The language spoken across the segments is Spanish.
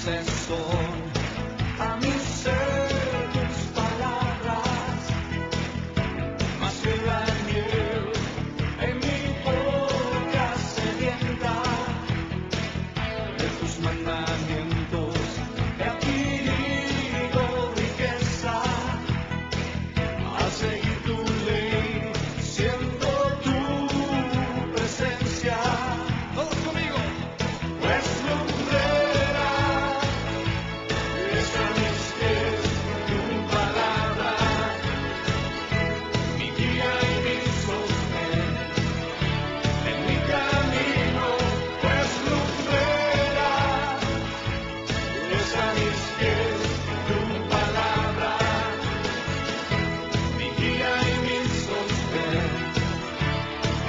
dulces son a mi ser tus palabras, más que la miel en mi boca sedienta. De tus mandamientos he adquirido riqueza, al seguir tu ley siento tu presencia. Todos conmigo. Pues lumbrera es a mis pies tu palabra, mi guía y mi sostén en mi camino. Pues lumbrera es a mis pies tu palabra, mi guía y mi sostén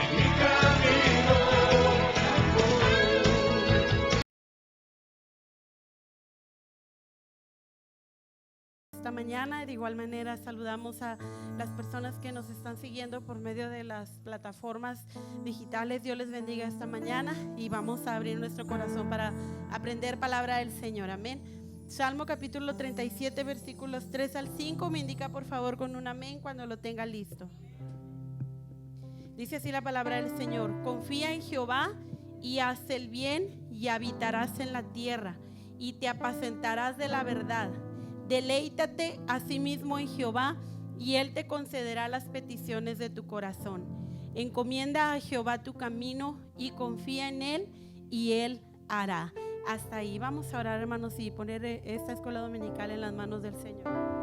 en mi camino. Esta mañana, de igual manera, saludamos a las personas que nos están siguiendo por medio de las plataformas digitales. Dios les bendiga esta mañana y vamos a abrir nuestro corazón para aprender palabra del Señor. Amén. Salmo capítulo 37, versículos 3 al 5. Me indica por favor con un amén cuando lo tenga listo. Dice así la palabra del Señor: confía en Jehová y haz el bien, y habitarás en la tierra, y te apacentarás de la verdad. Deleítate asimismo en Jehová, y Él te concederá las peticiones de tu corazón. Encomienda a Jehová tu camino y confía en Él, y Él hará. Hasta ahí. Vamos a orar, hermanos, y poner esta escuela dominical en las manos del Señor.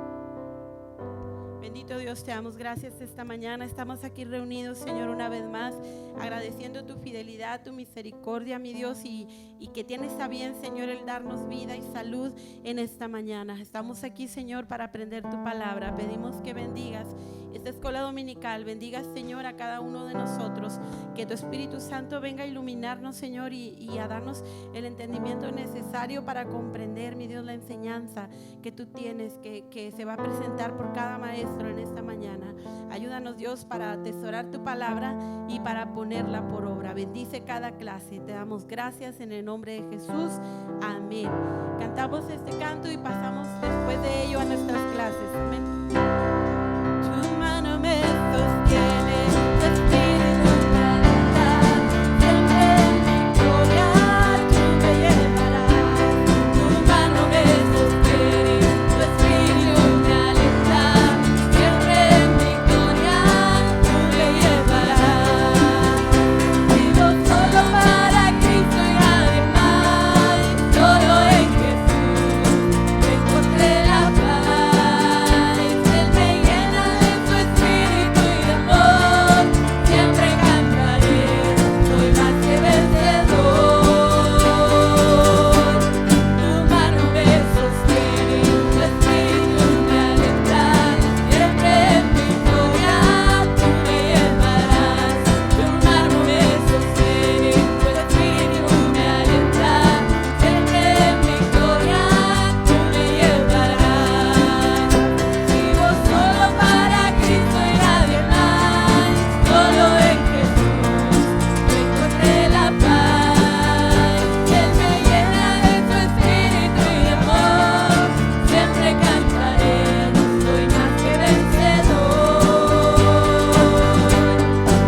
Bendito Dios, te damos gracias esta mañana. Estamos aquí reunidos, Señor, una vez más, agradeciendo tu fidelidad, tu misericordia, mi Dios, y que tienes a bien, Señor, el darnos vida y salud en esta mañana. Estamos aquí, Señor, para aprender tu palabra. Pedimos que bendigas esta escuela dominical, bendigas, Señor, a cada uno de nosotros, que tu Espíritu Santo venga a iluminarnos, Señor, y a darnos el entendimiento necesario para comprender, mi Dios, la enseñanza que tú tienes, que se va a presentar por cada maestro en esta mañana. Ayúdanos, Dios, para atesorar tu palabra y para ponerla por obra. Bendice cada clase. Te damos gracias en el nombre de Jesús. Amén. Cantamos este canto y pasamos después de ello a nuestras clases. Amén. Tu mano me sostiene, tu espíritu me alenta, siempre en victoria tú me llevarás. Tu mano me sostiene, tu espíritu me alenta, siempre en victoria tú me llevarás. Vivo solo para Cristo y nadie más, solo en Jesús encontré la paz. Él me llena de su espíritu y de amor, siempre cantaré, soy más que vencedor. Tu mano me sostiene, tu espíritu me alenta, siempre en victoria tú me llevarás. Tu mano me sostiene, tu espíritu me alenta, siempre en victoria tú me llevarás. Vivo solo para Cristo y nadie más, solo en Jesús encontré la paz. Él me llena de su espíritu y de amor, siempre cantaré, soy más que vencedor.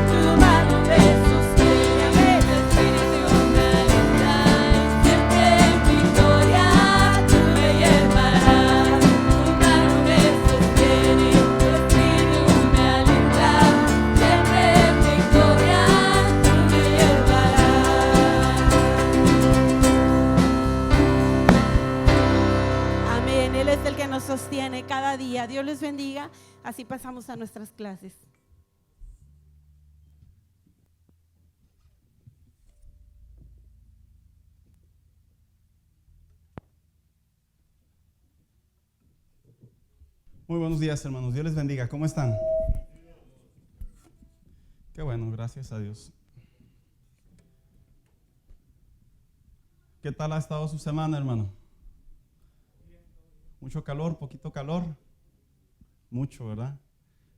Tu mano me sostiene, tu espíritu me alenta, siempre en victoria tú me llevarás. Tu mano me sostiene, tu espíritu me alenta, siempre en victoria tú me llevarás. Amén. Él es el que nos sostiene cada día. Dios les bendiga. Así pasamos a nuestras clases. Muy buenos días, hermanos. Dios les bendiga. ¿Cómo están? Qué bueno, gracias a Dios. ¿Qué tal ha estado su semana, hermano? Mucho calor, poquito calor. Mucho, ¿verdad?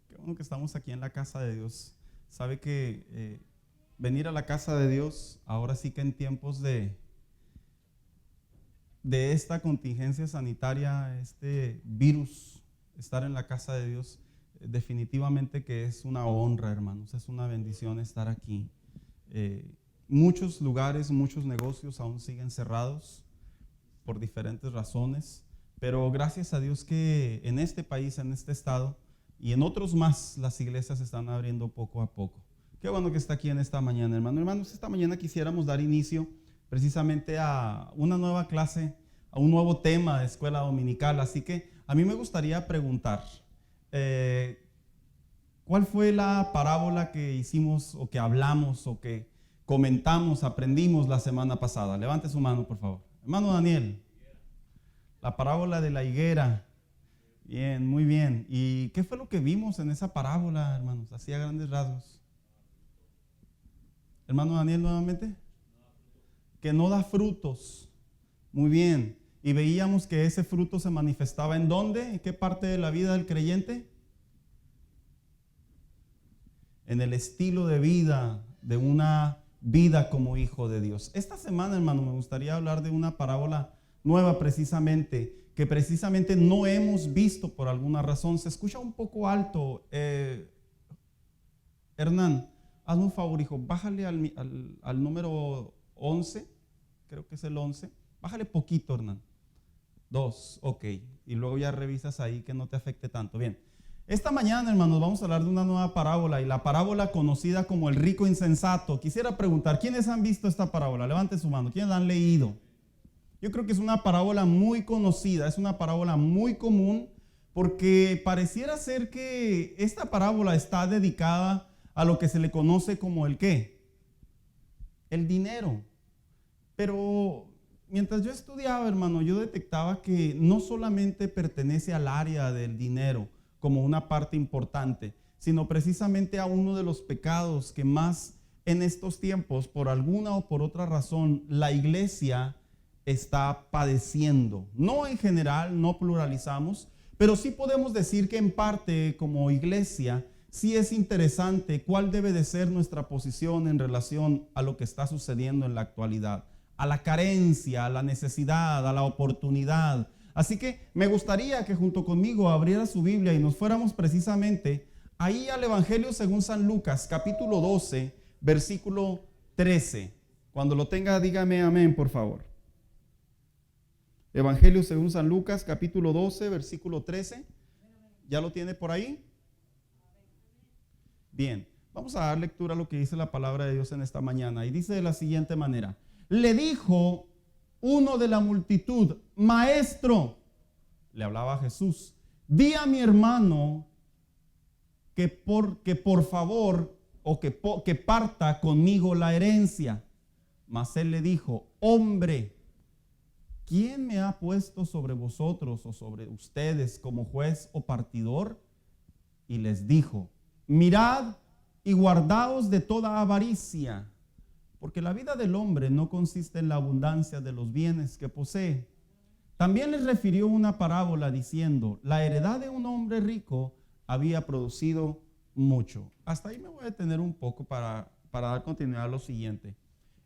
Qué bueno que estamos aquí en la casa de Dios. Sabe que venir a la casa de Dios, ahora sí que en tiempos de de esta contingencia sanitaria, este virus, estar en la casa de Dios, definitivamente que es una honra, hermanos, es una bendición estar aquí. Muchos lugares, muchos negocios aún siguen cerrados por diferentes razones, pero gracias a Dios que en este país, en este estado y en otros más, las iglesias se están abriendo poco a poco. Qué bueno que está aquí en esta mañana, hermano. Hermanos, esta mañana quisiéramos dar inicio precisamente a una nueva clase, a un nuevo tema de escuela dominical, así que a mí me gustaría preguntar, ¿cuál fue la parábola que hicimos o que hablamos o que comentamos, aprendimos la semana pasada? Levante su mano, por favor. Hermano Daniel, la parábola de la higuera. Bien, muy bien. ¿Y qué fue lo que vimos en esa parábola, hermanos? Así a grandes rasgos. Hermano Daniel, nuevamente. Que no da frutos. Muy bien. Y veíamos que ese fruto se manifestaba ¿en dónde? ¿En qué parte de la vida del creyente? En el estilo de vida, de una vida como hijo de Dios. Esta semana, hermano, me gustaría hablar de una parábola nueva precisamente, que precisamente no hemos visto por alguna razón. Se escucha un poco alto. Hernán, hazme un favor, hijo, bájale al número 11, creo que es el 11. Bájale poquito, Hernán. 2, ok. Y luego ya revisas ahí que no te afecte tanto. Bien. Esta mañana, hermanos, vamos a hablar de una nueva parábola, y la parábola conocida como el rico insensato. Quisiera preguntar, ¿quiénes han visto esta parábola? Levante su mano. ¿Quiénes la han leído? Yo creo que es una parábola muy conocida, es una parábola muy común, porque pareciera ser que esta parábola está dedicada a lo que se le conoce como el ¿qué? El dinero. Pero mientras yo estudiaba, hermano, yo detectaba que no solamente pertenece al área del dinero como una parte importante, sino precisamente a uno de los pecados que más en estos tiempos, por alguna o por otra razón, la iglesia está padeciendo. No en general, no pluralizamos, pero sí podemos decir que en parte como iglesia sí es interesante cuál debe de ser nuestra posición en relación a lo que está sucediendo en la actualidad, a la carencia, a la necesidad, a la oportunidad. Así que me gustaría que junto conmigo abriera su Biblia y nos fuéramos precisamente ahí al Evangelio según San Lucas, capítulo 12, versículo 13. Cuando lo tenga, dígame amén, por favor. Evangelio según San Lucas, capítulo 12, versículo 13. ¿Ya lo tiene por ahí? Bien, vamos a dar lectura a lo que dice la palabra de Dios en esta mañana. Y dice de la siguiente manera: le dijo uno de la multitud, maestro, le hablaba a Jesús, di a mi hermano que por favor o que parta conmigo la herencia. Mas él le dijo, hombre, ¿quién me ha puesto sobre vosotros o sobre ustedes como juez o partidor? Y les dijo, mirad y guardaos de toda avaricia, porque la vida del hombre no consiste en la abundancia de los bienes que posee. También les refirió una parábola diciendo, la heredad de un hombre rico había producido mucho. Hasta ahí me voy a detener un poco para dar continuidad a lo siguiente.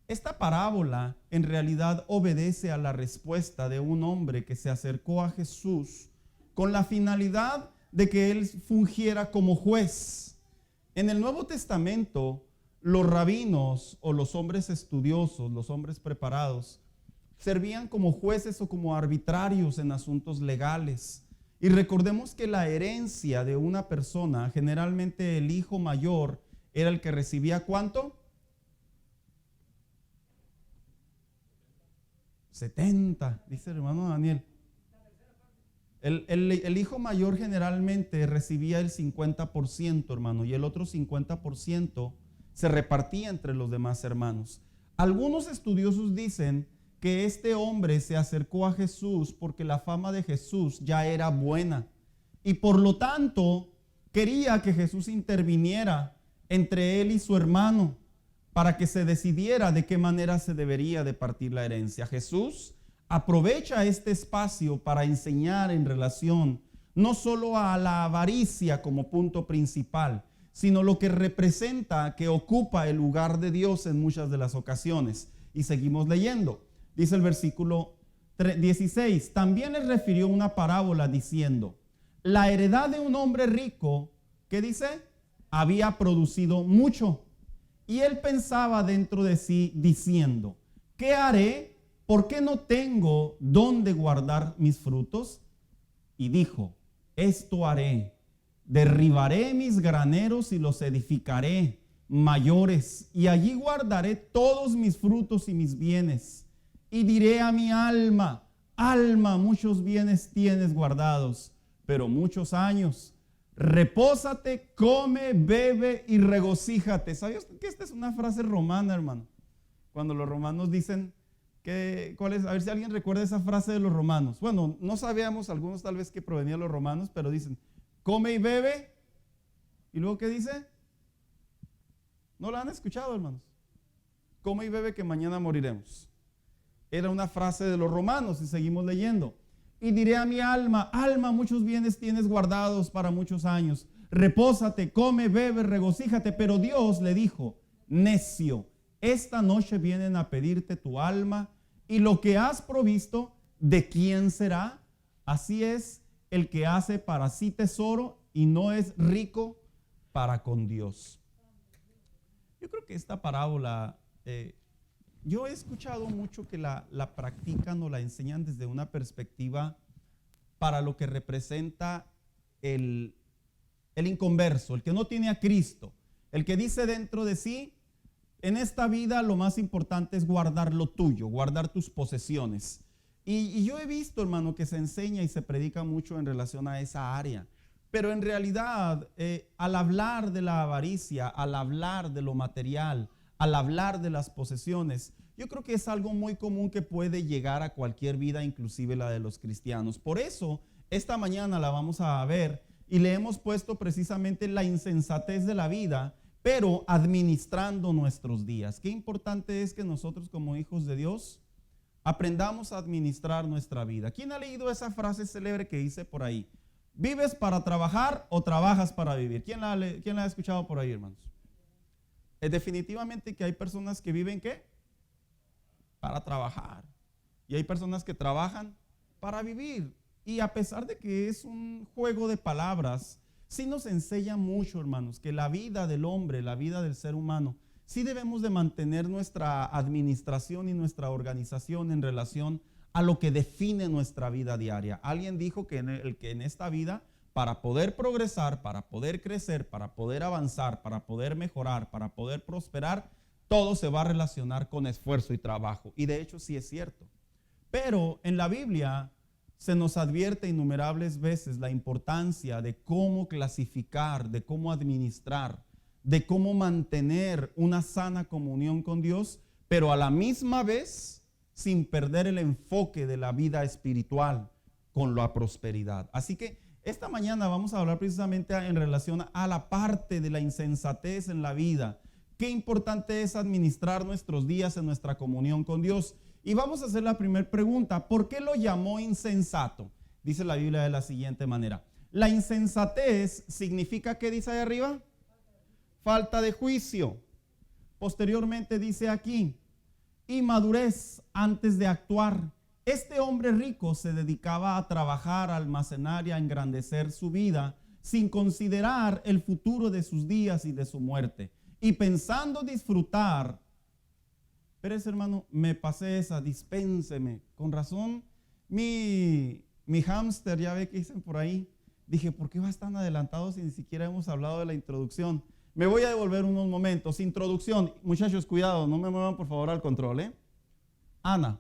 Esta parábola en realidad obedece a la respuesta de un hombre que se acercó a Jesús con la finalidad de que él fungiera como juez. En el Nuevo Testamento, los rabinos o los hombres estudiosos, los hombres preparados, servían como jueces o como arbitrarios en asuntos legales. Y recordemos que la herencia de una persona, generalmente el hijo mayor, era el que recibía ¿cuánto? 70, dice el hermano Daniel. El hijo mayor generalmente recibía el 50%, hermano, y el otro 50% se repartía entre los demás hermanos. Algunos estudiosos dicen que este hombre se acercó a Jesús porque la fama de Jesús ya era buena y por lo tanto quería que Jesús interviniera entre él y su hermano para que se decidiera de qué manera se debería de partir la herencia. Jesús aprovecha este espacio para enseñar en relación no solo a la avaricia como punto principal, sino lo que representa que ocupa el lugar de Dios en muchas de las ocasiones. Y seguimos leyendo. Dice el versículo 16. También les refirió una parábola diciendo: la heredad de un hombre rico, ¿qué dice? Había producido mucho. Y él pensaba dentro de sí diciendo: ¿qué haré? ¿Por qué no tengo dónde guardar mis frutos? Y dijo: esto haré. Derribaré mis graneros y los edificaré mayores, y allí guardaré todos mis frutos y mis bienes. Y diré a mi alma: alma, muchos bienes tienes guardados, pero muchos años. Repósate, come, bebe y regocíjate. ¿Sabía usted que esta es una frase romana, hermano? Cuando los romanos dicen ¿cuál es? A ver si alguien recuerda esa frase de los romanos. Bueno, no sabíamos algunos tal vez que provenían de los romanos, pero dicen: come y bebe. ¿Y luego qué dice? ¿No la han escuchado, hermanos? Come y bebe que mañana moriremos. Era una frase de los romanos y seguimos leyendo. Y diré a mi alma: alma, muchos bienes tienes guardados para muchos años. Repósate, come, bebe, regocíjate. Pero Dios le dijo: necio, esta noche vienen a pedirte tu alma, y lo que has provisto, ¿de quién será? Así es el que hace para sí tesoro y no es rico para con Dios. Yo creo que esta parábola, yo he escuchado mucho que la practican o la enseñan desde una perspectiva para lo que representa el inconverso, el que no tiene a Cristo, el que dice dentro de sí: en esta vida lo más importante es guardar lo tuyo, guardar tus posesiones. Y yo he visto, hermano, que se enseña y se predica mucho en relación a esa área. Pero en realidad, al hablar de la avaricia, al hablar de lo material, al hablar de las posesiones, yo creo que es algo muy común que puede llegar a cualquier vida, inclusive la de los cristianos. Por eso, esta mañana la vamos a ver y le hemos puesto precisamente la insensatez de la vida, pero administrando nuestros días. Qué importante es que nosotros como hijos de Dios aprendamos a administrar nuestra vida. ¿Quién ha leído esa frase célebre que dice por ahí: ¿vives para trabajar o trabajas para vivir? ¿Quién la ha escuchado por ahí, hermanos? Definitivamente que hay personas que viven ¿qué? Para trabajar. Y hay personas que trabajan para vivir. Y a pesar de que es un juego de palabras, sí nos enseña mucho, hermanos, que la vida del hombre, la vida del ser humano, sí debemos de mantener nuestra administración y nuestra organización en relación a lo que define nuestra vida diaria. Alguien dijo que en esta vida, para poder progresar, para poder crecer, para poder avanzar, para poder mejorar, para poder prosperar, todo se va a relacionar con esfuerzo y trabajo. Y de hecho sí es cierto. Pero en la Biblia se nos advierte innumerables veces la importancia de cómo clasificar, de cómo administrar, de cómo mantener una sana comunión con Dios, pero a la misma vez sin perder el enfoque de la vida espiritual con la prosperidad. Así que esta mañana vamos a hablar precisamente en relación a la parte de la insensatez en la vida. Qué importante es administrar nuestros días en nuestra comunión con Dios. Y vamos a hacer la primera pregunta: ¿por qué lo llamó insensato? Dice la Biblia de la siguiente manera: la insensatez significa, ¿qué dice ahí arriba? Falta de juicio. Posteriormente dice aquí: inmadurez antes de actuar. Este hombre rico se dedicaba a trabajar, a almacenar y a engrandecer su vida sin considerar el futuro de sus días y de su muerte. Y pensando disfrutar, pero ese hermano, me pasé esa, dispénseme. Con razón, mi hámster, ya ve que dicen por ahí. Dije, ¿por qué vas tan adelantado si ni siquiera hemos hablado de la introducción? Me voy a devolver unos momentos. Introducción. Muchachos, cuidado, no me muevan por favor al control, ¿eh? Ana.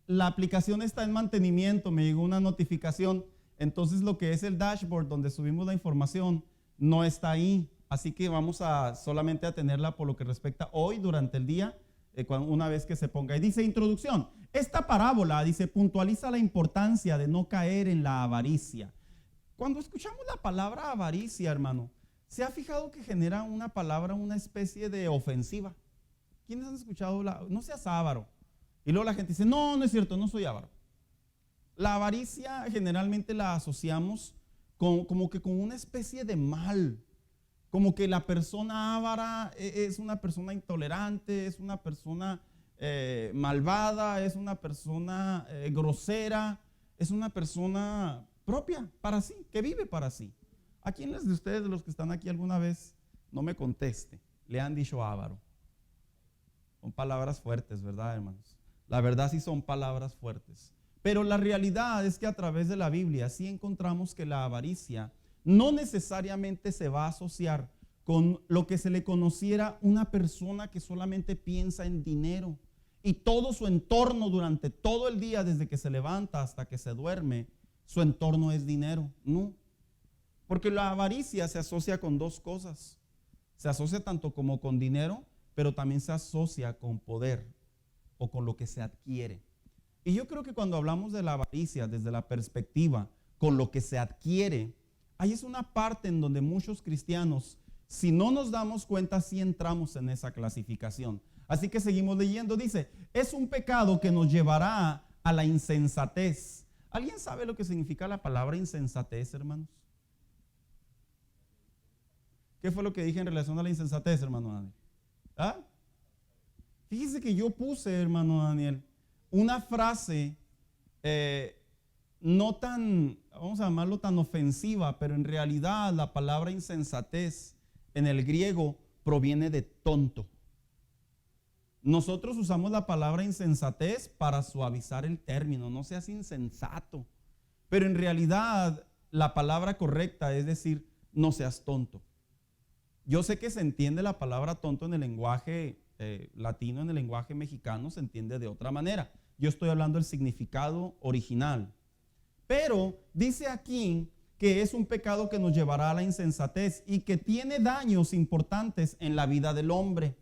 La aplicación está en mantenimiento, me llegó una notificación. Entonces lo que es el dashboard donde subimos la información no está ahí. Así que vamos a solamente a tenerla por lo que respecta hoy durante el día, una vez que se ponga. Y dice introducción. Esta parábola, dice, puntualiza la importancia de no caer en la avaricia. Cuando escuchamos la palabra avaricia, hermano, ¿se ha fijado que genera una palabra, una especie de ofensiva? ¿Quiénes han escuchado no seas avaro? Y luego la gente dice, no, no es cierto, no soy avaro. La avaricia generalmente la asociamos como que con una especie de mal. Como que la persona avara es una persona intolerante, es una persona malvada, es una persona grosera, es una persona propia para sí, que vive para sí. ¿A quiénes de ustedes, de los que están aquí alguna vez, no me conteste, le han dicho avaro? Son palabras fuertes, ¿verdad, hermanos? La verdad sí son palabras fuertes. Pero la realidad es que a través de la Biblia sí encontramos que la avaricia no necesariamente se va a asociar con lo que se le conociera una persona que solamente piensa en dinero y todo su entorno durante todo el día, desde que se levanta hasta que se duerme, su entorno es dinero. No, porque la avaricia se asocia con dos cosas. Se asocia tanto como con dinero, pero también se asocia con poder o con lo que se adquiere. Y yo creo que cuando hablamos de la avaricia desde la perspectiva con lo que se adquiere, ahí es una parte en donde muchos cristianos, si no nos damos cuenta, sí entramos en esa clasificación. Así que seguimos leyendo. Dice, es un pecado que nos llevará a la insensatez. ¿Alguien sabe lo que significa la palabra insensatez, hermanos? ¿Qué fue lo que dije en relación a la insensatez, hermano Daniel? ¿Ah? Fíjese que yo puse, hermano Daniel, una frase no tan, vamos a llamarlo tan ofensiva, pero en realidad la palabra insensatez en el griego proviene de tonto. Nosotros usamos la palabra insensatez para suavizar el término, no seas insensato, pero en realidad la palabra correcta es decir, no seas tonto. Yo sé que se entiende la palabra tonto en el lenguaje latino, en el lenguaje mexicano se entiende de otra manera. Yo estoy hablando del significado original. Pero dice aquí que es un pecado que nos llevará a la insensatez y que tiene daños importantes en la vida del hombre.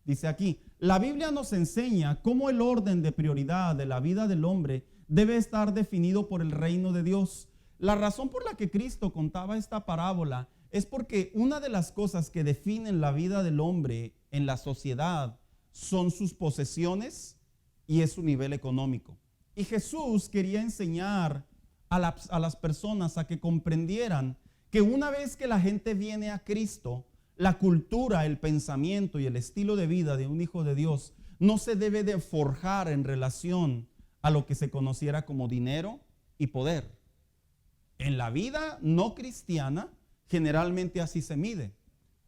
Dice aquí, la Biblia nos enseña cómo el orden de prioridad de la vida del hombre debe estar definido por el reino de Dios. La razón por la que Cristo contaba esta parábola es porque una de las cosas que definen la vida del hombre en la sociedad son sus posesiones y es su nivel económico. Y Jesús quería enseñar a las personas a que comprendieran que una vez que la gente viene a Cristo, la cultura, el pensamiento y el estilo de vida de un hijo de Dios no se debe de forjar en relación a lo que se conociera como dinero y poder. En la vida no cristiana, generalmente así se mide.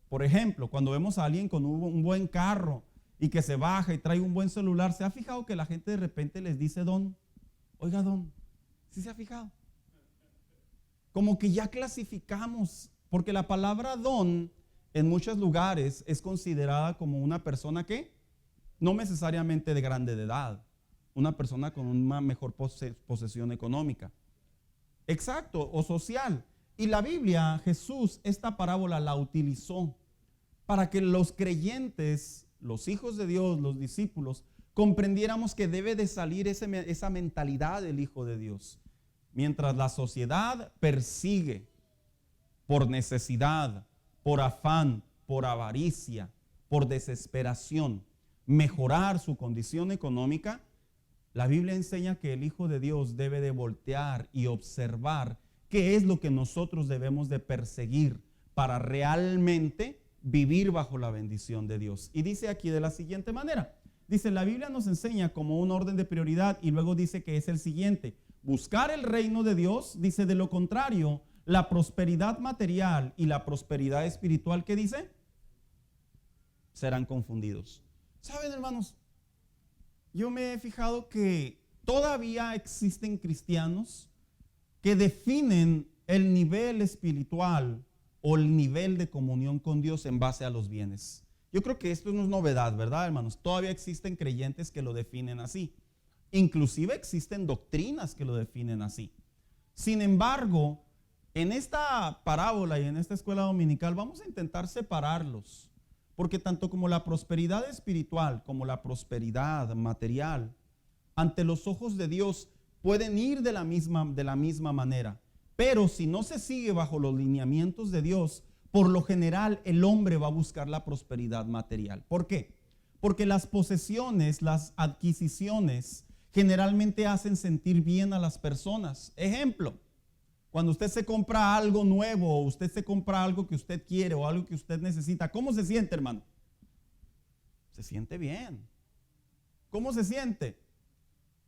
Por ejemplo, cuando vemos a alguien con un buen carro y que se baja y trae un buen celular, ¿se ha fijado que la gente de repente les dice don? Oiga, don, ¿sí se ha fijado? Como que ya clasificamos, porque la palabra don en muchos lugares es considerada como una persona que no necesariamente de grande de edad, una persona con una mejor posesión económica. Exacto, o social. Y la Biblia, Jesús, esta parábola la utilizó para que los creyentes, los hijos de Dios, los discípulos, comprendiéramos que debe de salir esa mentalidad del Hijo de Dios. Mientras la sociedad persigue por necesidad, por afán, por avaricia, por desesperación, mejorar su condición económica, la Biblia enseña que el Hijo de Dios debe de voltear y observar qué es lo que nosotros debemos de perseguir para realmente vivir bajo la bendición de Dios. Y dice aquí de la siguiente manera, dice, la Biblia nos enseña como un orden de prioridad y luego dice que es el siguiente, buscar el reino de Dios, dice, de lo contrario, la prosperidad material y la prosperidad espiritual, ¿qué dice? Serán confundidos. ¿Saben, hermanos? Yo me he fijado que todavía existen cristianos que definen el nivel espiritual o el nivel de comunión con Dios en base a los bienes. Yo creo que esto no es novedad, ¿verdad, hermanos? Todavía existen creyentes que lo definen así. Inclusive existen doctrinas que lo definen así. Sin embargo, en esta parábola y en esta escuela dominical vamos a intentar separarlos, porque tanto como la prosperidad espiritual como la prosperidad material, ante los ojos de Dios pueden ir de la misma manera. Pero si no se sigue bajo los lineamientos de Dios, por lo general el hombre va a buscar la prosperidad material. ¿Por qué? Porque las posesiones, las adquisiciones, generalmente hacen sentir bien a las personas. Ejemplo, cuando usted se compra algo nuevo, o usted se compra algo que usted quiere o algo que usted necesita, ¿cómo se siente, hermano? Se siente bien. ¿Cómo se siente?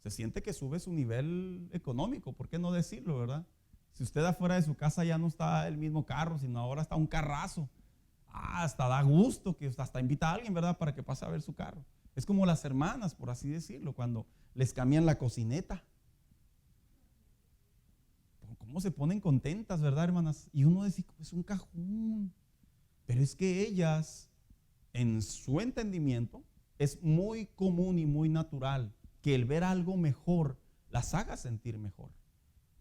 Se siente que sube su nivel económico, ¿por qué no decirlo, verdad? Si usted afuera de su casa ya no está el mismo carro, sino ahora está un carrazo. Hasta da gusto que hasta invita a alguien, ¿verdad? Para que pase a ver su carro. Es como las hermanas, por así decirlo, cuando les cambian la cocineta. ¿Cómo se ponen contentas, verdad, hermanas? Y uno dice, es un cajón. Pero es que ellas, en su entendimiento, es muy común y muy natural que el ver algo mejor las haga sentir mejor.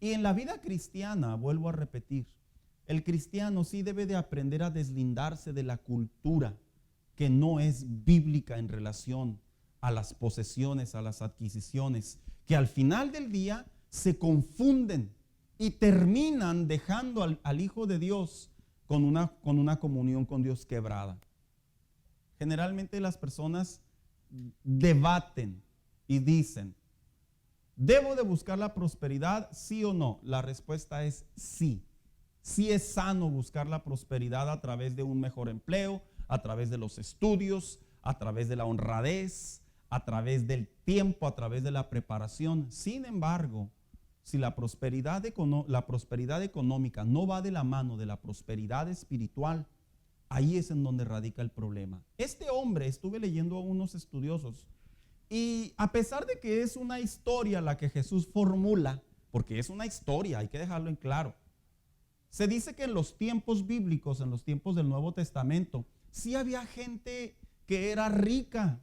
Y en la vida cristiana, vuelvo a repetir, el cristiano sí debe de aprender a deslindarse de la cultura que no es bíblica en relación a las posesiones, a las adquisiciones, que al final del día se confunden y terminan dejando al Hijo de Dios con una comunión con Dios quebrada. Generalmente las personas debaten y dicen, ¿debo de buscar la prosperidad, sí o no? La respuesta es sí. Sí es sano buscar la prosperidad a través de un mejor empleo, a través de los estudios, a través de la honradez, a través del tiempo, a través de la preparación. Sin embargo, si la prosperidad económica no va de la mano de la prosperidad espiritual, ahí es en donde radica el problema. Este hombre, estuve leyendo a unos estudiosos, y a pesar de que es una historia la que Jesús formula, porque es una historia, hay que dejarlo en claro, se dice que en los tiempos bíblicos, en los tiempos del Nuevo Testamento, sí había gente que era rica.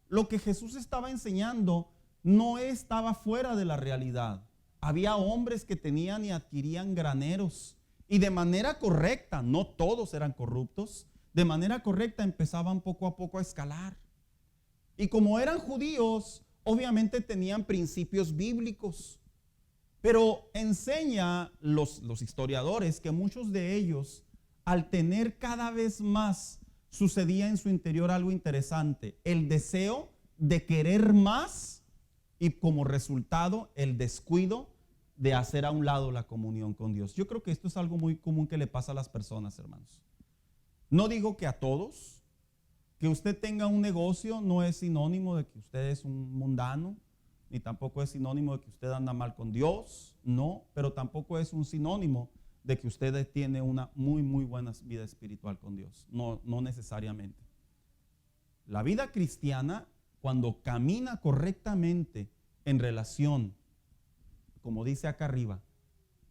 Lo que Jesús estaba enseñando no estaba fuera de la realidad. Había hombres que tenían y adquirían graneros y de manera correcta, no todos eran corruptos, de manera correcta empezaban poco a poco a escalar. Y como eran judíos, obviamente tenían principios bíblicos. Pero enseña los historiadores que muchos de ellos, al tener cada vez más, sucedía en su interior algo interesante. El deseo de querer más y como resultado el descuido de hacer a un lado la comunión con Dios. Yo creo que esto es algo muy común que le pasa a las personas, hermanos. No digo que a todos. Que usted tenga un negocio no es sinónimo de que usted es un mundano, ni tampoco es sinónimo de que usted anda mal con Dios, no, pero tampoco es un sinónimo de que usted tiene una muy, muy buena vida espiritual con Dios, no necesariamente. La vida cristiana, cuando camina correctamente en relación, como dice acá arriba,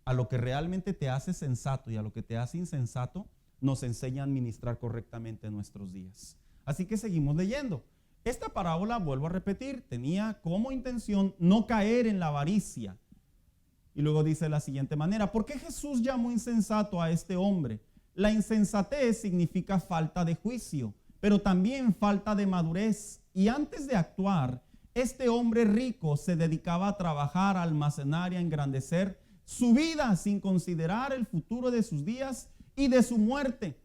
a lo que realmente te hace sensato y a lo que te hace insensato, nos enseña a administrar correctamente nuestros días. Así que seguimos leyendo. Esta parábola, vuelvo a repetir, tenía como intención no caer en la avaricia. Y luego dice de la siguiente manera, ¿por qué Jesús llamó insensato a este hombre? La insensatez significa falta de juicio, pero también falta de madurez. Y antes de actuar, este hombre rico se dedicaba a trabajar, a almacenar y a engrandecer su vida sin considerar el futuro de sus días y de su muerte,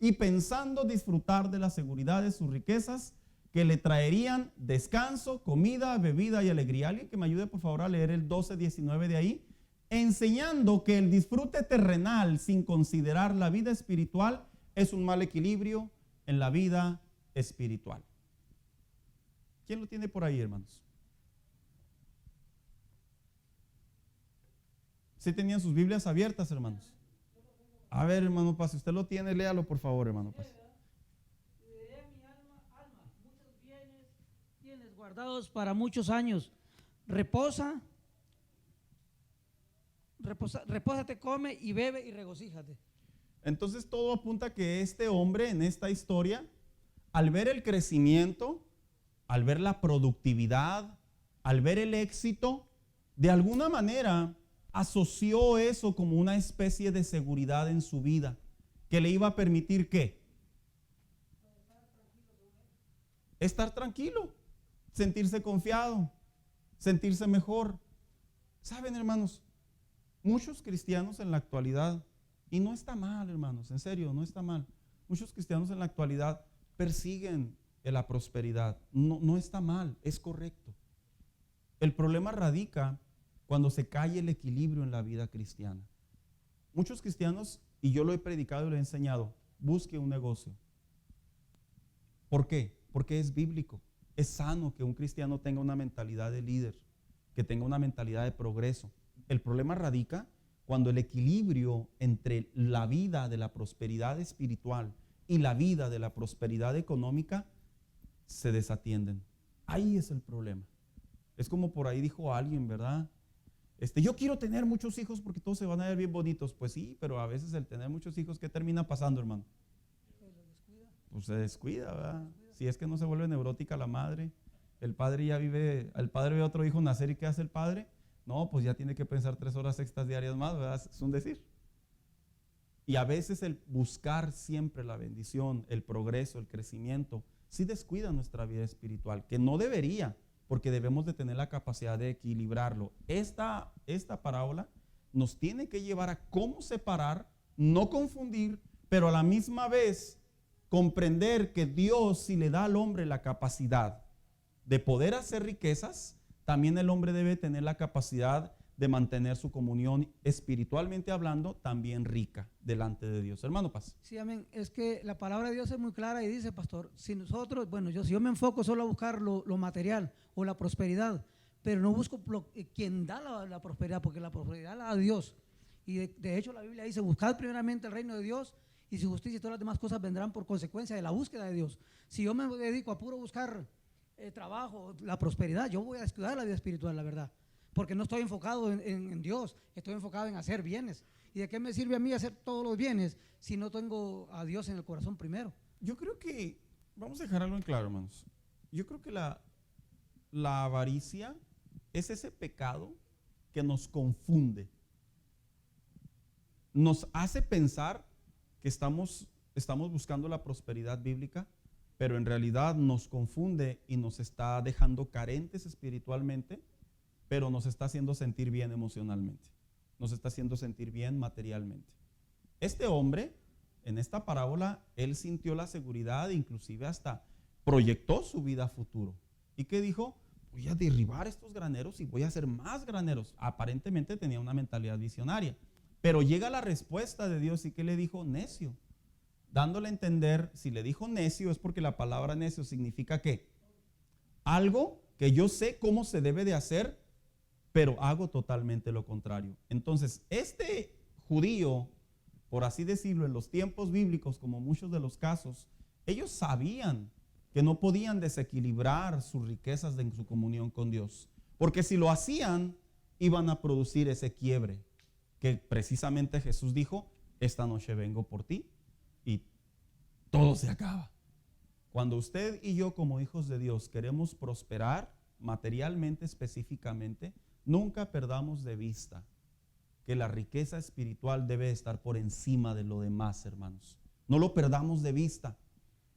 y pensando disfrutar de la seguridad de sus riquezas que le traerían descanso, comida, bebida y alegría. Alguien que me ayude por favor a leer el 12:19 de ahí. Enseñando que el disfrute terrenal sin considerar la vida espiritual es un mal equilibrio en la vida espiritual. ¿Quién lo tiene por ahí, hermanos? ¿Sí tenían sus Biblias abiertas, hermanos? A ver, hermano Paz, si usted lo tiene, léalo por favor, hermano Paz. Mi alma, muchos bienes tienes guardados para muchos años. Repósate, come y bebe y regocíjate. Entonces todo apunta a que este hombre en esta historia, al ver el crecimiento, al ver la productividad, al ver el éxito, de alguna manera asoció eso como una especie de seguridad en su vida, que le iba a permitir ¿qué? Estar tranquilo, sentirse confiado, sentirse mejor. ¿Saben, hermanos? Muchos cristianos en la actualidad, y no está mal, hermanos, en serio, no está mal. Muchos cristianos en la actualidad persiguen la prosperidad. No está mal, es correcto. El problema radica cuando se cae el equilibrio en la vida cristiana. Muchos cristianos, y yo lo he predicado y lo he enseñado, busque un negocio. ¿Por qué? Porque es bíblico. es sano que un cristiano tenga una mentalidad de líder, que tenga una mentalidad de progreso. El problema radica cuando el equilibrio entre la vida de la prosperidad espiritual y la vida de la prosperidad económica se desatienden. Ahí es el problema. Es como por ahí dijo alguien, ¿verdad? Yo quiero tener muchos hijos porque todos se van a ver bien bonitos. Pues sí, pero a veces el tener muchos hijos, ¿qué termina pasando, hermano? Pues se descuida, ¿verdad? Si es que no se vuelve neurótica la madre. El padre ve a otro hijo nacer, ¿y qué hace el padre? No, pues ya tiene que pensar 3 horas extras diarias más, ¿verdad? Es un decir. Y a veces el buscar siempre la bendición, el progreso, el crecimiento, sí descuida nuestra vida espiritual, que no debería, porque debemos de tener la capacidad de equilibrarlo. Esta parábola nos tiene que llevar a cómo separar, no confundir, pero a la misma vez comprender que Dios, si le da al hombre la capacidad de poder hacer riquezas, también el hombre debe tener la capacidad de mantener su comunión espiritualmente hablando también rica delante de Dios. Hermano Paz. Sí, amén. Es que la palabra de Dios es muy clara y dice, pastor, si nosotros, bueno, si yo me enfoco solo a buscar lo material o la prosperidad, pero no busco quien da la prosperidad, porque la prosperidad la da Dios. Y de hecho la Biblia dice, buscad primeramente el reino de Dios y su justicia y todas las demás cosas vendrán por consecuencia de la búsqueda de Dios. Si yo me dedico a puro buscar trabajo, la prosperidad, yo voy a descuidar la vida espiritual, la verdad. Porque no estoy enfocado en Dios, estoy enfocado en hacer bienes. ¿Y de qué me sirve a mí hacer todos los bienes si no tengo a Dios en el corazón primero? Yo creo que, vamos a dejar algo en claro, hermanos. Yo creo que la avaricia es ese pecado que nos confunde. Nos hace pensar que estamos buscando la prosperidad bíblica, pero en realidad nos confunde y nos está dejando carentes espiritualmente, pero nos está haciendo sentir bien emocionalmente, nos está haciendo sentir bien materialmente. Este hombre, en esta parábola, él sintió la seguridad, inclusive hasta proyectó su vida a futuro. ¿Y qué dijo? Voy a derribar estos graneros y voy a hacer más graneros. Aparentemente tenía una mentalidad visionaria, pero llega la respuesta de Dios. ¿Y qué le dijo? Necio. Dándole a entender, si le dijo necio es porque la palabra necio significa ¿qué? Algo que yo sé cómo se debe de hacer, pero hago totalmente lo contrario. Entonces, este judío, por así decirlo, en los tiempos bíblicos, como muchos de los casos, ellos sabían que no podían desequilibrar sus riquezas en su comunión con Dios, porque si lo hacían, iban a producir ese quiebre, que precisamente Jesús dijo, esta noche vengo por ti, y todo se acaba. Cuando usted y yo como hijos de Dios queremos prosperar materialmente, específicamente, nunca perdamos de vista que la riqueza espiritual debe estar por encima de lo demás, hermanos. No lo perdamos de vista.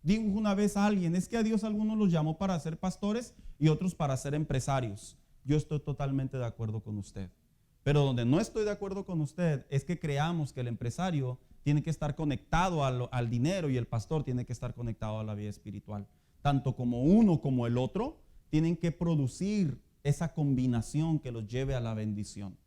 Dijo una vez a alguien, es que a Dios algunos los llamó para ser pastores y otros para ser empresarios. Yo estoy totalmente de acuerdo con usted. Pero donde no estoy de acuerdo con usted es que creamos que el empresario tiene que estar conectado al dinero y el pastor tiene que estar conectado a la vida espiritual. Tanto como uno como el otro tienen que producir esa combinación que los lleve a la bendición.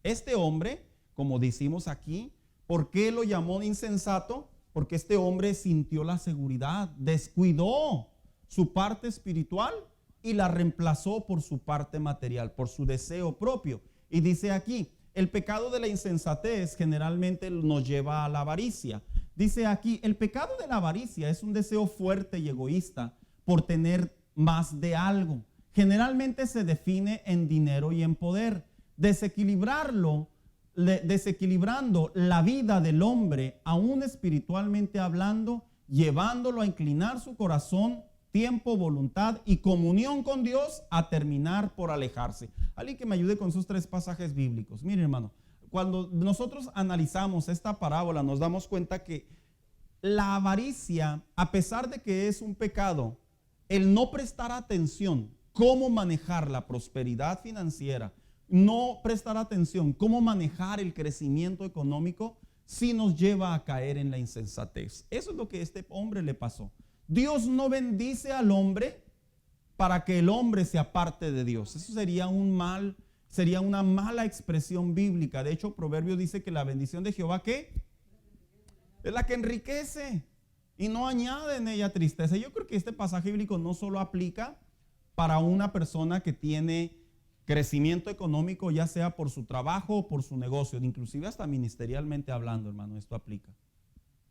Este hombre, como decimos aquí, ¿por qué lo llamó insensato? Porque este hombre sintió la seguridad, descuidó su parte espiritual y la reemplazó por su parte material, por su deseo propio. Y dice aquí, el pecado de la insensatez generalmente nos lleva a la avaricia. Dice aquí, el pecado de la avaricia es un deseo fuerte y egoísta por tener más de algo. Generalmente se define en dinero y en poder. Desequilibrando la vida del hombre, aún espiritualmente hablando, llevándolo a inclinar su corazón, tiempo, voluntad y comunión con Dios, a terminar por alejarse. Alguien que me ayude con sus 3 pasajes bíblicos. Mire, hermano, cuando nosotros analizamos esta parábola, nos damos cuenta que la avaricia, a pesar de que es un pecado, el no prestar atención cómo manejar la prosperidad financiera, no prestar atención cómo manejar el crecimiento económico, sí nos lleva a caer en la insensatez. Eso es lo que a este hombre le pasó. Dios no bendice al hombre para que el hombre se aparte de Dios. Eso sería una mala expresión bíblica. De hecho, Proverbio dice que la bendición de Jehová, ¿qué? Es la que enriquece y no añade en ella tristeza. Yo creo que este pasaje bíblico no solo aplica para una persona que tiene crecimiento económico, ya sea por su trabajo o por su negocio, inclusive hasta ministerialmente hablando, hermano, esto aplica.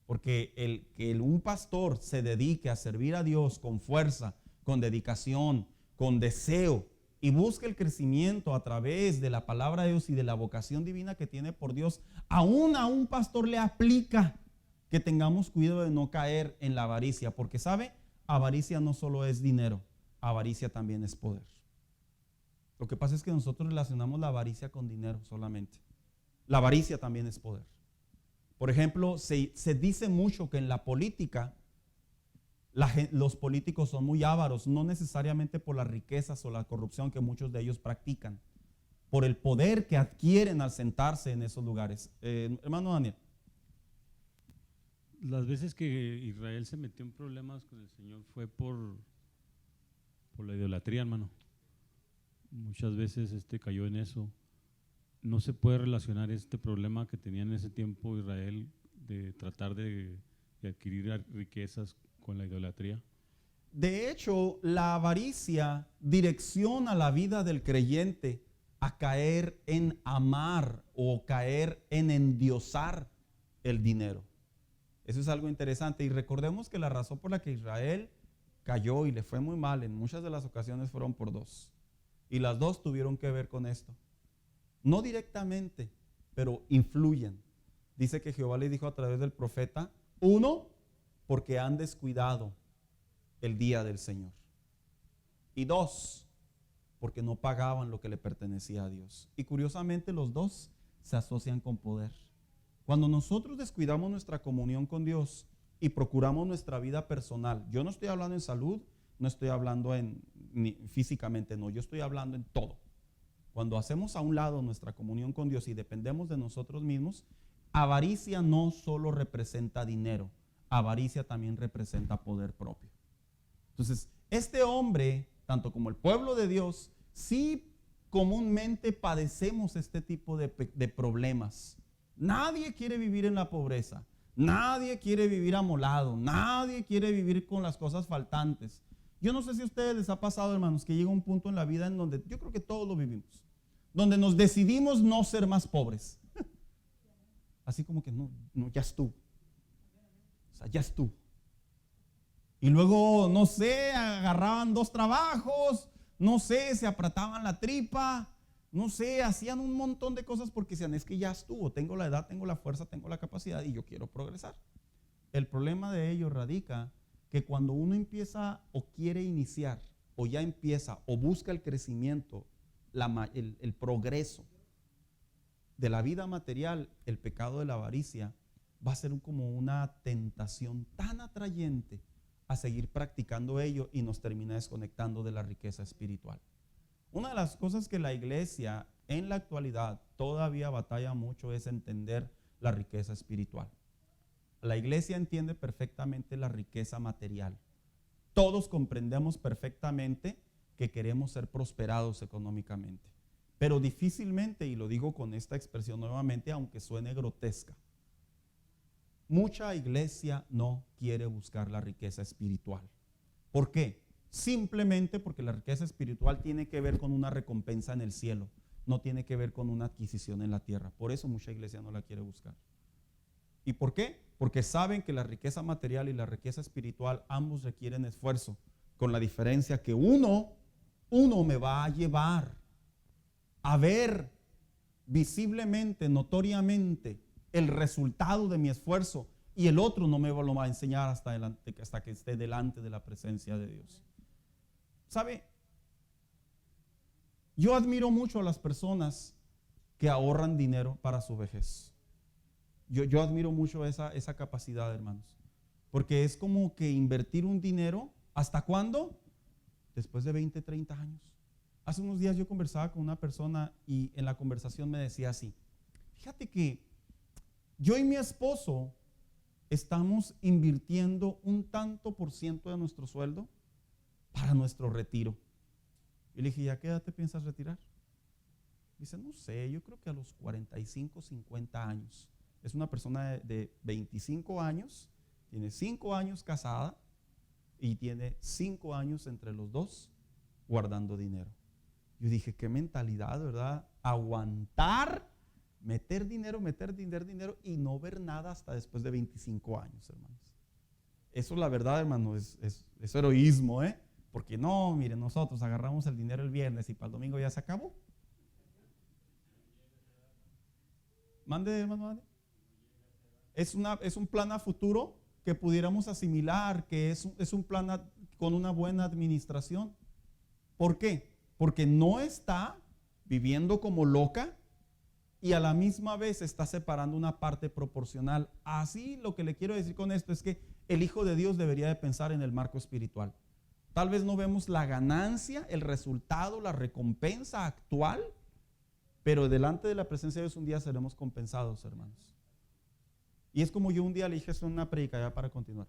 Porque un pastor se dedique a servir a Dios con fuerza, con dedicación, con deseo, y busque el crecimiento a través de la palabra de Dios y de la vocación divina que tiene por Dios, aún a un pastor le aplica que tengamos cuidado de no caer en la avaricia, porque ¿sabe? Avaricia no solo es dinero, avaricia también es poder. Lo que pasa es que nosotros relacionamos la avaricia con dinero solamente. La avaricia también es poder. Por ejemplo, se dice mucho que en la política los políticos son muy ávaros, no necesariamente por las riquezas o la corrupción que muchos de ellos practican, por el poder que adquieren al sentarse en esos lugares. Hermano Daniel. Las veces que Israel se metió en problemas con el Señor fue por la idolatría, hermano. Muchas veces cayó en eso. No se puede relacionar este problema que tenía en ese tiempo Israel de tratar de adquirir riquezas con la idolatría. De hecho, la avaricia direcciona la vida del creyente a caer en amar o caer en endiosar el dinero. Eso es algo interesante, y recordemos que la razón por la que Israel cayó y le fue muy mal en muchas de las ocasiones fueron por dos, y las dos tuvieron que ver con esto. No directamente, pero influyen. Dice que Jehová le dijo a través del profeta: uno, porque han descuidado el día del Señor, y dos, porque no pagaban lo que le pertenecía a Dios. Y curiosamente los dos se asocian con poder. Cuando nosotros descuidamos nuestra comunión con Dios y procuramos nuestra vida personal, yo no estoy hablando en salud, no estoy hablando físicamente, no, yo estoy hablando en todo. Cuando hacemos a un lado nuestra comunión con Dios y dependemos de nosotros mismos, avaricia no solo representa dinero, avaricia también representa poder propio. Entonces, este hombre, tanto como el pueblo de Dios, sí comúnmente padecemos este tipo de problemas. Nadie quiere vivir en la pobreza, nadie quiere vivir amolado, nadie quiere vivir con las cosas faltantes. Yo no sé si a ustedes les ha pasado, hermanos, que llega un punto en la vida en donde, yo creo que todos lo vivimos, donde nos decidimos no ser más pobres. Así como que no, ya estuvo. O sea, ya estuvo. Y luego, no sé, agarraban 2 trabajos, no sé, se apretaban la tripa, no sé, hacían un montón de cosas porque decían: es que ya estuvo, tengo la edad, tengo la fuerza, tengo la capacidad y yo quiero progresar. El problema de ello radica que cuando uno empieza o quiere iniciar, o ya empieza, o busca el crecimiento, el progreso de la vida material, el pecado de la avaricia va a ser como una tentación tan atrayente a seguir practicando ello, y nos termina desconectando de la riqueza espiritual. Una de las cosas que la iglesia en la actualidad todavía batalla mucho es entender la riqueza espiritual. La iglesia entiende perfectamente la riqueza material. Todos comprendemos perfectamente que queremos ser prosperados económicamente, pero difícilmente, y lo digo con esta expresión nuevamente, aunque suene grotesca, mucha iglesia no quiere buscar la riqueza espiritual. ¿Por qué? Simplemente porque la riqueza espiritual tiene que ver con una recompensa en el cielo, no tiene que ver con una adquisición en la tierra. Por eso mucha iglesia no la quiere buscar. ¿Y por qué? Porque saben que la riqueza material y la riqueza espiritual ambos requieren esfuerzo, con la diferencia que uno me va a llevar a ver visiblemente, notoriamente, el resultado de mi esfuerzo, y el otro no me lo va a enseñar hasta que esté delante de la presencia de Dios. ¿Sabe? Yo admiro mucho a las personas que ahorran dinero para su vejez. Yo admiro mucho esa capacidad, hermanos, porque es como que invertir un dinero, ¿hasta cuándo? Después de 20, 30 años. Hace unos días yo conversaba con una persona y en la conversación me decía así: fíjate que yo y mi esposo estamos invirtiendo un tanto por ciento de nuestro sueldo para nuestro retiro. Y le dije: ¿ya qué edad te piensas retirar? Dice: no sé, yo creo que a los 45, 50 años. Es una persona de 25 años, tiene 5 años casada y tiene 5 años entre los dos guardando dinero. Yo dije, qué mentalidad, ¿verdad? Aguantar, meter dinero y no ver nada hasta después de 25 años, hermanos. Eso, la verdad, hermano, es heroísmo, ¿eh? Porque no, miren, nosotros agarramos el dinero el viernes y para el domingo ya se acabó. Mande, hermano, mande. Es un plan a futuro que pudiéramos asimilar, que es un plan con una buena administración. ¿Por qué? Porque no está viviendo como loca y a la misma vez está separando una parte proporcional. Así, lo que le quiero decir con esto es que el Hijo de Dios debería de pensar en el marco espiritual. Tal vez no vemos la ganancia, el resultado, la recompensa actual, pero delante de la presencia de Dios un día seremos compensados, hermanos. Y es como yo un día le dije eso en una predica, ya para continuar.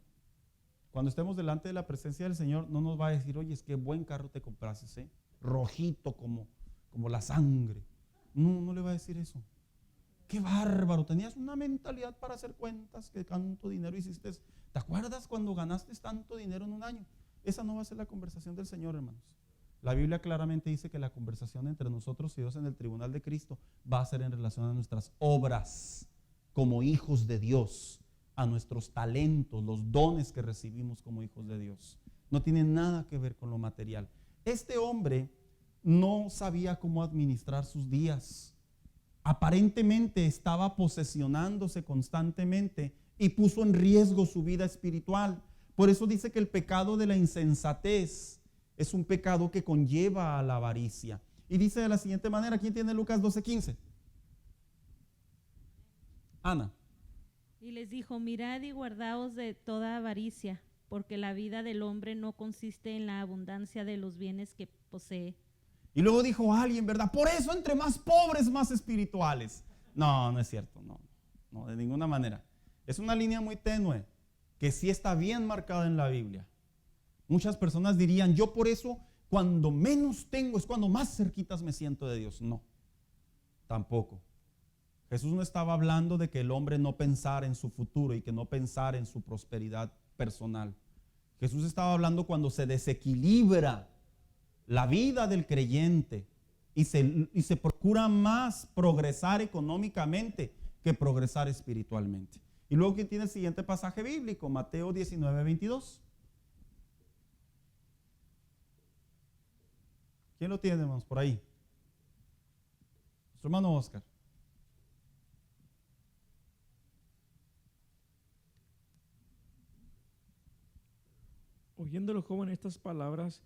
Cuando estemos delante de la presencia del Señor, no nos va a decir, oye, es que buen carro te compraste, ¿eh? Rojito como la sangre. No le va a decir eso. Qué bárbaro, tenías una mentalidad para hacer cuentas, que tanto dinero hiciste. ¿Te acuerdas cuando ganaste tanto dinero en un año? Esa no va a ser la conversación del Señor, hermanos. La Biblia claramente dice que la conversación entre nosotros y Dios en el tribunal de Cristo va a ser en relación a nuestras obras como hijos de Dios, a nuestros talentos, los dones que recibimos como hijos de Dios. No tiene nada que ver con lo material. Este hombre no sabía cómo administrar sus días. Aparentemente estaba posesionándose constantemente y puso en riesgo su vida espiritual. Por eso dice que el pecado de la insensatez es un pecado que conlleva a la avaricia. Y dice de la siguiente manera, ¿quién tiene Lucas 12:15? Ana. Y les dijo, mirad y guardaos de toda avaricia, porque la vida del hombre no consiste en la abundancia de los bienes que posee. Y luego dijo alguien, ¿verdad? Por eso entre más pobres, más espirituales. No es cierto, no, de ninguna manera. Es una línea muy tenue, que sí está bien marcada en la Biblia. Muchas personas dirían, yo por eso cuando menos tengo es cuando más cerquitas me siento de Dios. No, tampoco. Jesús no estaba hablando de que el hombre no pensara en su futuro y que no pensara en su prosperidad personal. Jesús estaba hablando cuando se desequilibra la vida del creyente y se procura más progresar económicamente que progresar espiritualmente. Y luego, ¿quién tiene el siguiente pasaje bíblico? Mateo 19:22. ¿Quién lo tiene, hermanos, por ahí? Nuestro hermano Oscar. Oyendo el joven estas palabras,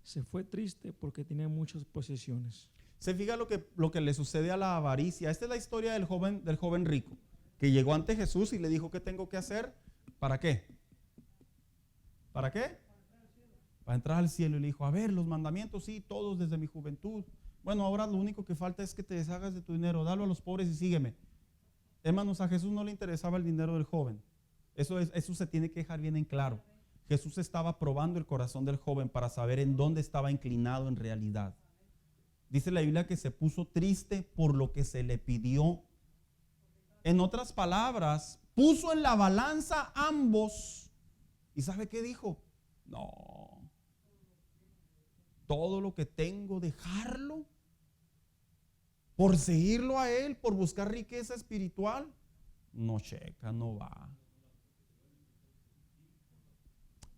se fue triste porque tenía muchas posesiones. Se fija lo que le sucede a la avaricia. Esta es la historia del joven rico, que llegó ante Jesús y le dijo, ¿qué tengo que hacer? ¿Para qué? ¿Para qué? Para entrar al cielo. Y le dijo, a ver, los mandamientos, sí, todos desde mi juventud. Bueno, ahora lo único que falta es que te deshagas de tu dinero, dalo a los pobres y sígueme. Hermanos, a Jesús no le interesaba el dinero del joven. Eso se tiene que dejar bien en claro. Jesús estaba probando el corazón del joven para saber en dónde estaba inclinado en realidad. Dice la Biblia que se puso triste por lo que se le pidió. En otras palabras, puso en la balanza ambos. ¿Y sabe qué dijo? No. Todo lo que tengo, dejarlo por seguirlo a Él, por buscar riqueza espiritual. No checa, no va.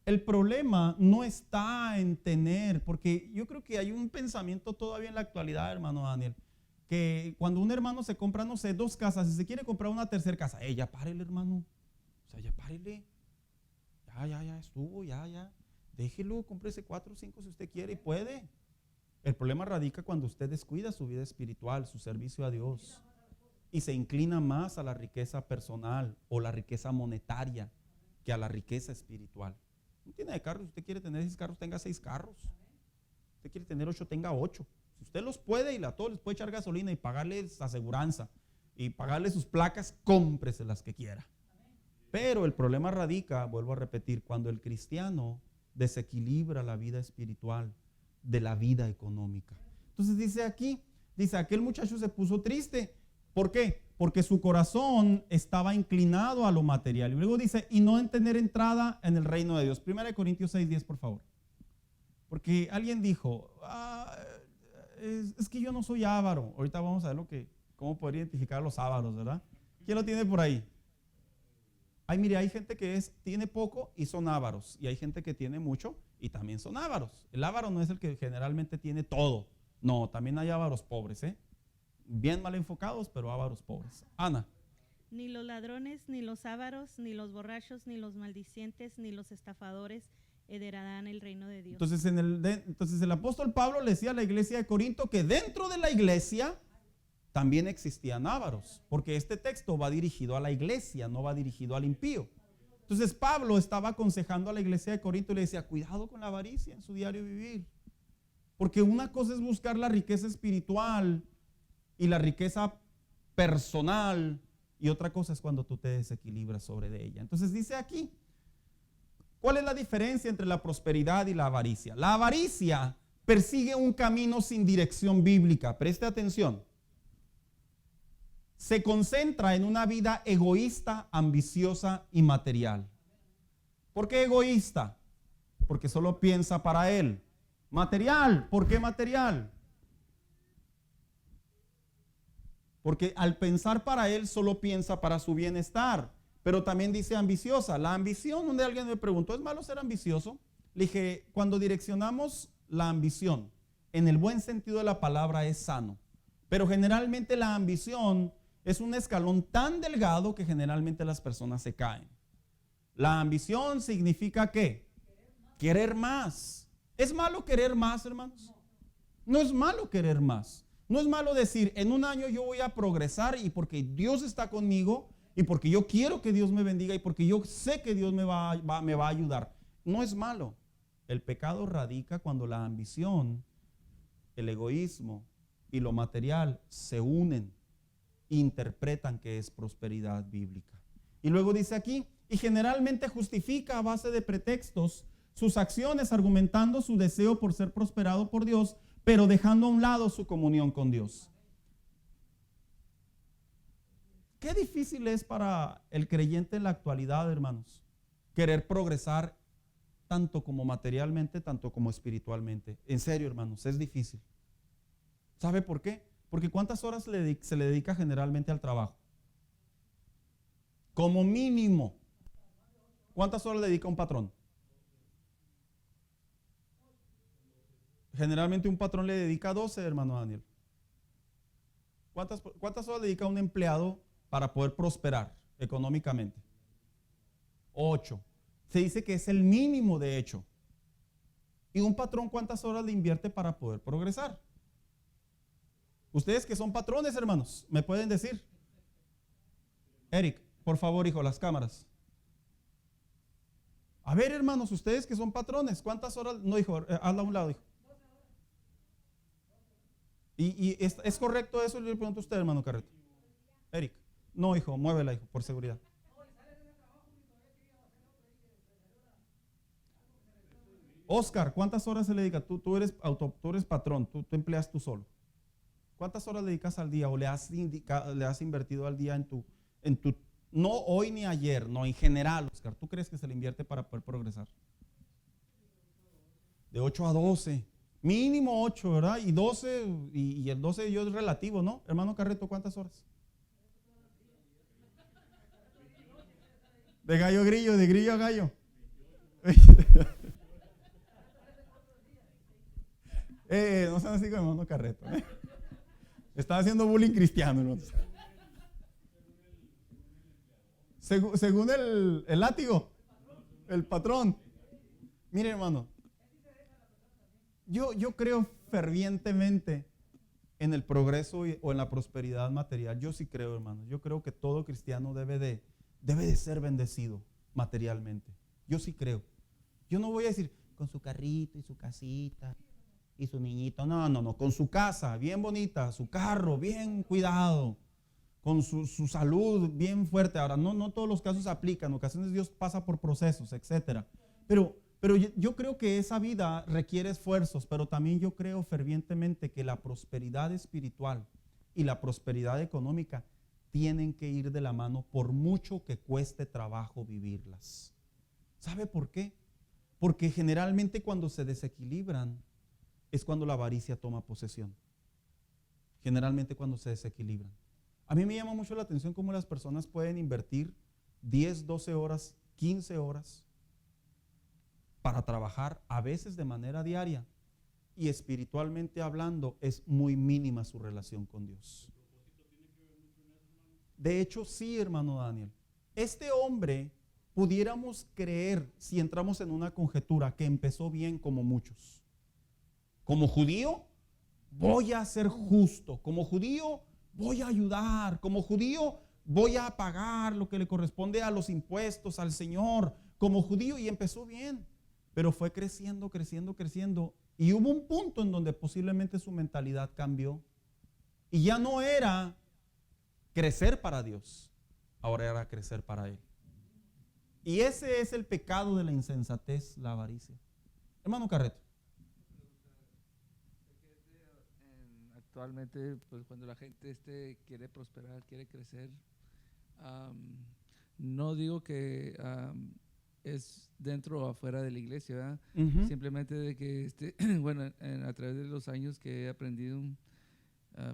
El problema no está en tener, porque yo creo que hay un pensamiento todavía en la actualidad, hermano Daniel, que cuando un hermano se compra, no sé, 2 casas y se quiere comprar una tercera casa, ya párele, hermano, o sea, ya párele, ya estuvo, ya, déjelo, cómprese 4 o 5 si usted quiere y puede. El problema radica cuando usted descuida su vida espiritual, su servicio a Dios y se inclina más a la riqueza personal o la riqueza monetaria que a la riqueza espiritual. No tiene de carros, si usted quiere tener 6 carros, tenga 6 carros. Si usted quiere tener 8, tenga 8. Si usted los puede y a todos les puede echar gasolina y pagarles aseguranza y pagarles sus placas, cómprese las que quiera. Pero el problema radica, vuelvo a repetir, cuando el cristiano desequilibra la vida espiritual de la vida económica. Entonces dice aquel muchacho se puso triste. ¿Por qué? Porque su corazón estaba inclinado a lo material. Y luego dice, y no en tener entrada en el reino de Dios. 1 Corintios 6:10, por favor. Porque alguien dijo, es que yo no soy avaro. Ahorita vamos a ver cómo poder identificar a los ávaros, ¿verdad? ¿Quién lo tiene por ahí? Mire, hay gente que tiene poco y son ávaros. Y hay gente que tiene mucho y también son ávaros. El ávaro no es el que generalmente tiene todo. No, también hay ávaros pobres, bien mal enfocados, pero ávaros pobres. Ana. Ni los ladrones, ni los ávaros, ni los borrachos, ni los maldicientes, ni los estafadores heredarán el reino de Dios. Entonces el apóstol Pablo le decía a la iglesia de Corinto que dentro de la iglesia también existían ávaros, porque este texto va dirigido a la iglesia, no va dirigido al impío. Entonces Pablo estaba aconsejando a la iglesia de Corinto y le decía, cuidado con la avaricia en su diario vivir, porque una cosa es buscar la riqueza espiritual y la riqueza personal, y otra cosa es cuando tú te desequilibras sobre de ella. Entonces dice aquí, ¿cuál es la diferencia entre la prosperidad y la avaricia? La avaricia persigue un camino sin dirección bíblica. Preste atención. Se concentra en una vida egoísta, ambiciosa y material. ¿Por qué egoísta? Porque solo piensa para él. Material. ¿Por qué material? Porque al pensar para él solo piensa para su bienestar. Pero también dice ambiciosa. La ambición, donde alguien me preguntó, ¿es malo ser ambicioso? Le dije, cuando direccionamos la ambición, en el buen sentido de la palabra, es sano. Pero generalmente la ambición es un escalón tan delgado que generalmente las personas se caen. La ambición significa ¿qué? Querer más. ¿Es malo querer más, hermanos? No es malo querer más. No es malo decir, en un año yo voy a progresar y porque Dios está conmigo y porque yo quiero que Dios me bendiga y porque yo sé que Dios me va a ayudar. No es malo. El pecado radica cuando la ambición, el egoísmo y lo material se unen, interpretan que es prosperidad bíblica. Y luego dice aquí, y generalmente justifica a base de pretextos sus acciones argumentando su deseo por ser prosperado por Dios, pero dejando a un lado su comunión con Dios. Qué difícil es para el creyente en la actualidad, hermanos, querer progresar tanto como materialmente, tanto como espiritualmente. En serio, hermanos, es difícil. ¿Sabe por qué? Porque ¿cuántas horas se le dedica generalmente al trabajo? Como mínimo. ¿Cuántas horas le dedica un patrón? Generalmente un patrón le dedica 12, hermano Daniel. ¿Cuántas horas le dedica un empleado para poder prosperar económicamente? 8. Se dice que es el mínimo, de hecho. ¿Y un patrón cuántas horas le invierte para poder progresar? Ustedes que son patrones, hermanos, ¿me pueden decir? Eric, por favor, hijo, las cámaras. A ver, hermanos, ustedes que son patrones, ¿cuántas horas? No, hijo, hazla a un lado, hijo. ¿Y es correcto eso? Yo le pregunto a usted, hermano Carreto. Eric, no, hijo, muévela, hijo, por seguridad. Oscar, ¿cuántas horas se le dedica? Tú eres patrón, tú empleas tú solo. ¿Cuántas horas le dedicas al día o le has invertido al día en tu, no hoy ni ayer, no en general, Oscar? ¿Tú crees que se le invierte para poder progresar? De 8 a 12, mínimo 8, ¿verdad? Y 12, y el 12 yo es relativo, ¿no? Hermano Carreto, ¿cuántas horas? De gallo a grillo, de grillo a gallo. No sean así con hermano Carreto, Está haciendo bullying cristiano, ¿no? Según el látigo, el patrón. Mire, hermano, yo creo fervientemente en el progreso o en la prosperidad material. Yo sí creo, hermano. Yo creo que todo cristiano debe de ser bendecido materialmente. Yo sí creo. Yo no voy a decir con su carrito y su casita y su niñito. No. Con su casa bien bonita, su carro bien cuidado, con su salud bien fuerte. Ahora, no todos los casos aplican. En ocasiones Dios pasa por procesos, etc. Pero yo creo que esa vida requiere esfuerzos, pero también yo creo fervientemente que la prosperidad espiritual y la prosperidad económica tienen que ir de la mano por mucho que cueste trabajo vivirlas. ¿Sabe por qué? Porque generalmente cuando se desequilibran es cuando la avaricia toma posesión. Generalmente cuando se desequilibran. A mí me llama mucho la atención cómo las personas pueden invertir 10, 12 horas, 15 horas para trabajar, a veces de manera diaria, y espiritualmente hablando es muy mínima su relación con Dios. De hecho, sí, hermano Daniel. Este hombre, pudiéramos creer, si entramos en una conjetura, que empezó bien como muchos. Como judío, voy a ser justo. Como judío, voy a ayudar. Como judío, voy a pagar lo que le corresponde a los impuestos, al Señor. Como judío, y empezó bien. Pero fue creciendo, creciendo, creciendo. Y hubo un punto en donde posiblemente su mentalidad cambió. Y ya no era crecer para Dios, ahora era crecer para Él. Y ese es el pecado de la insensatez, la avaricia. Hermano Carreto. Actualmente, pues cuando la gente quiere prosperar, quiere crecer, no digo que es dentro o afuera de la iglesia, ¿verdad? Simplemente de que, bueno, a través de los años que he aprendido,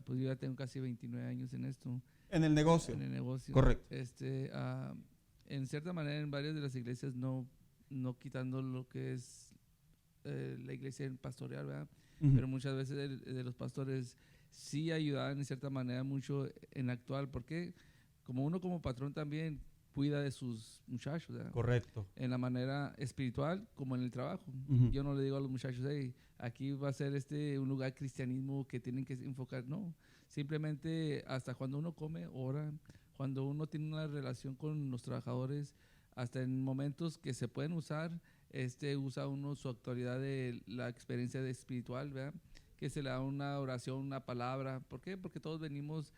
pues yo ya tengo casi 29 años en esto. En el negocio. En el negocio. Correcto. En cierta manera, en varias de las iglesias, no quitando lo que es la iglesia pastoral, ¿verdad? Pero muchas veces de los pastores sí ayudan en cierta manera mucho en actual, porque como uno como patrón también cuida de sus muchachos, ¿verdad? Correcto. En la manera espiritual como en el trabajo. Yo no le digo a los muchachos, hey, aquí va a ser un lugar cristianismo que tienen que enfocar, no. Simplemente hasta cuando uno come, ora, cuando uno tiene una relación con los trabajadores, hasta en momentos que se pueden usar, usa uno su actualidad de la experiencia de espiritual, ¿verdad? Que se le da una oración, una palabra. ¿Por qué? Porque todos venimos,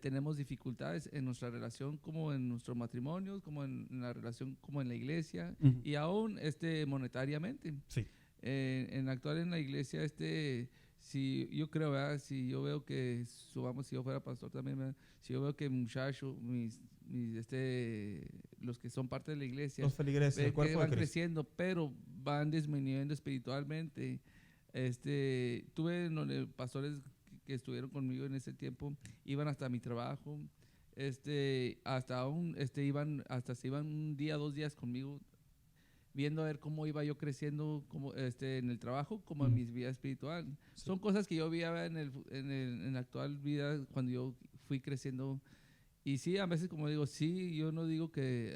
tenemos dificultades en nuestra relación, como en nuestros matrimonios, como en la relación, como en la iglesia, y aún monetariamente. Sí. En actual en la iglesia, si yo creo, ¿verdad? Si yo veo que, si yo fuera pastor también, ¿verdad? Si yo veo que muchachos, los que son parte de la iglesia, los feligreses, el cuerpo que van de Cristo, creciendo, pero van disminuyendo espiritualmente. Tuve pastores que estuvieron conmigo en ese tiempo, iban hasta mi trabajo, se iban un día, 2 días conmigo, viendo a ver cómo iba yo creciendo como, en el trabajo, como en mi vida espiritual. Sí. Son cosas que yo veía en la actual vida cuando yo fui creciendo. Y sí, a veces, como digo, sí, yo no digo que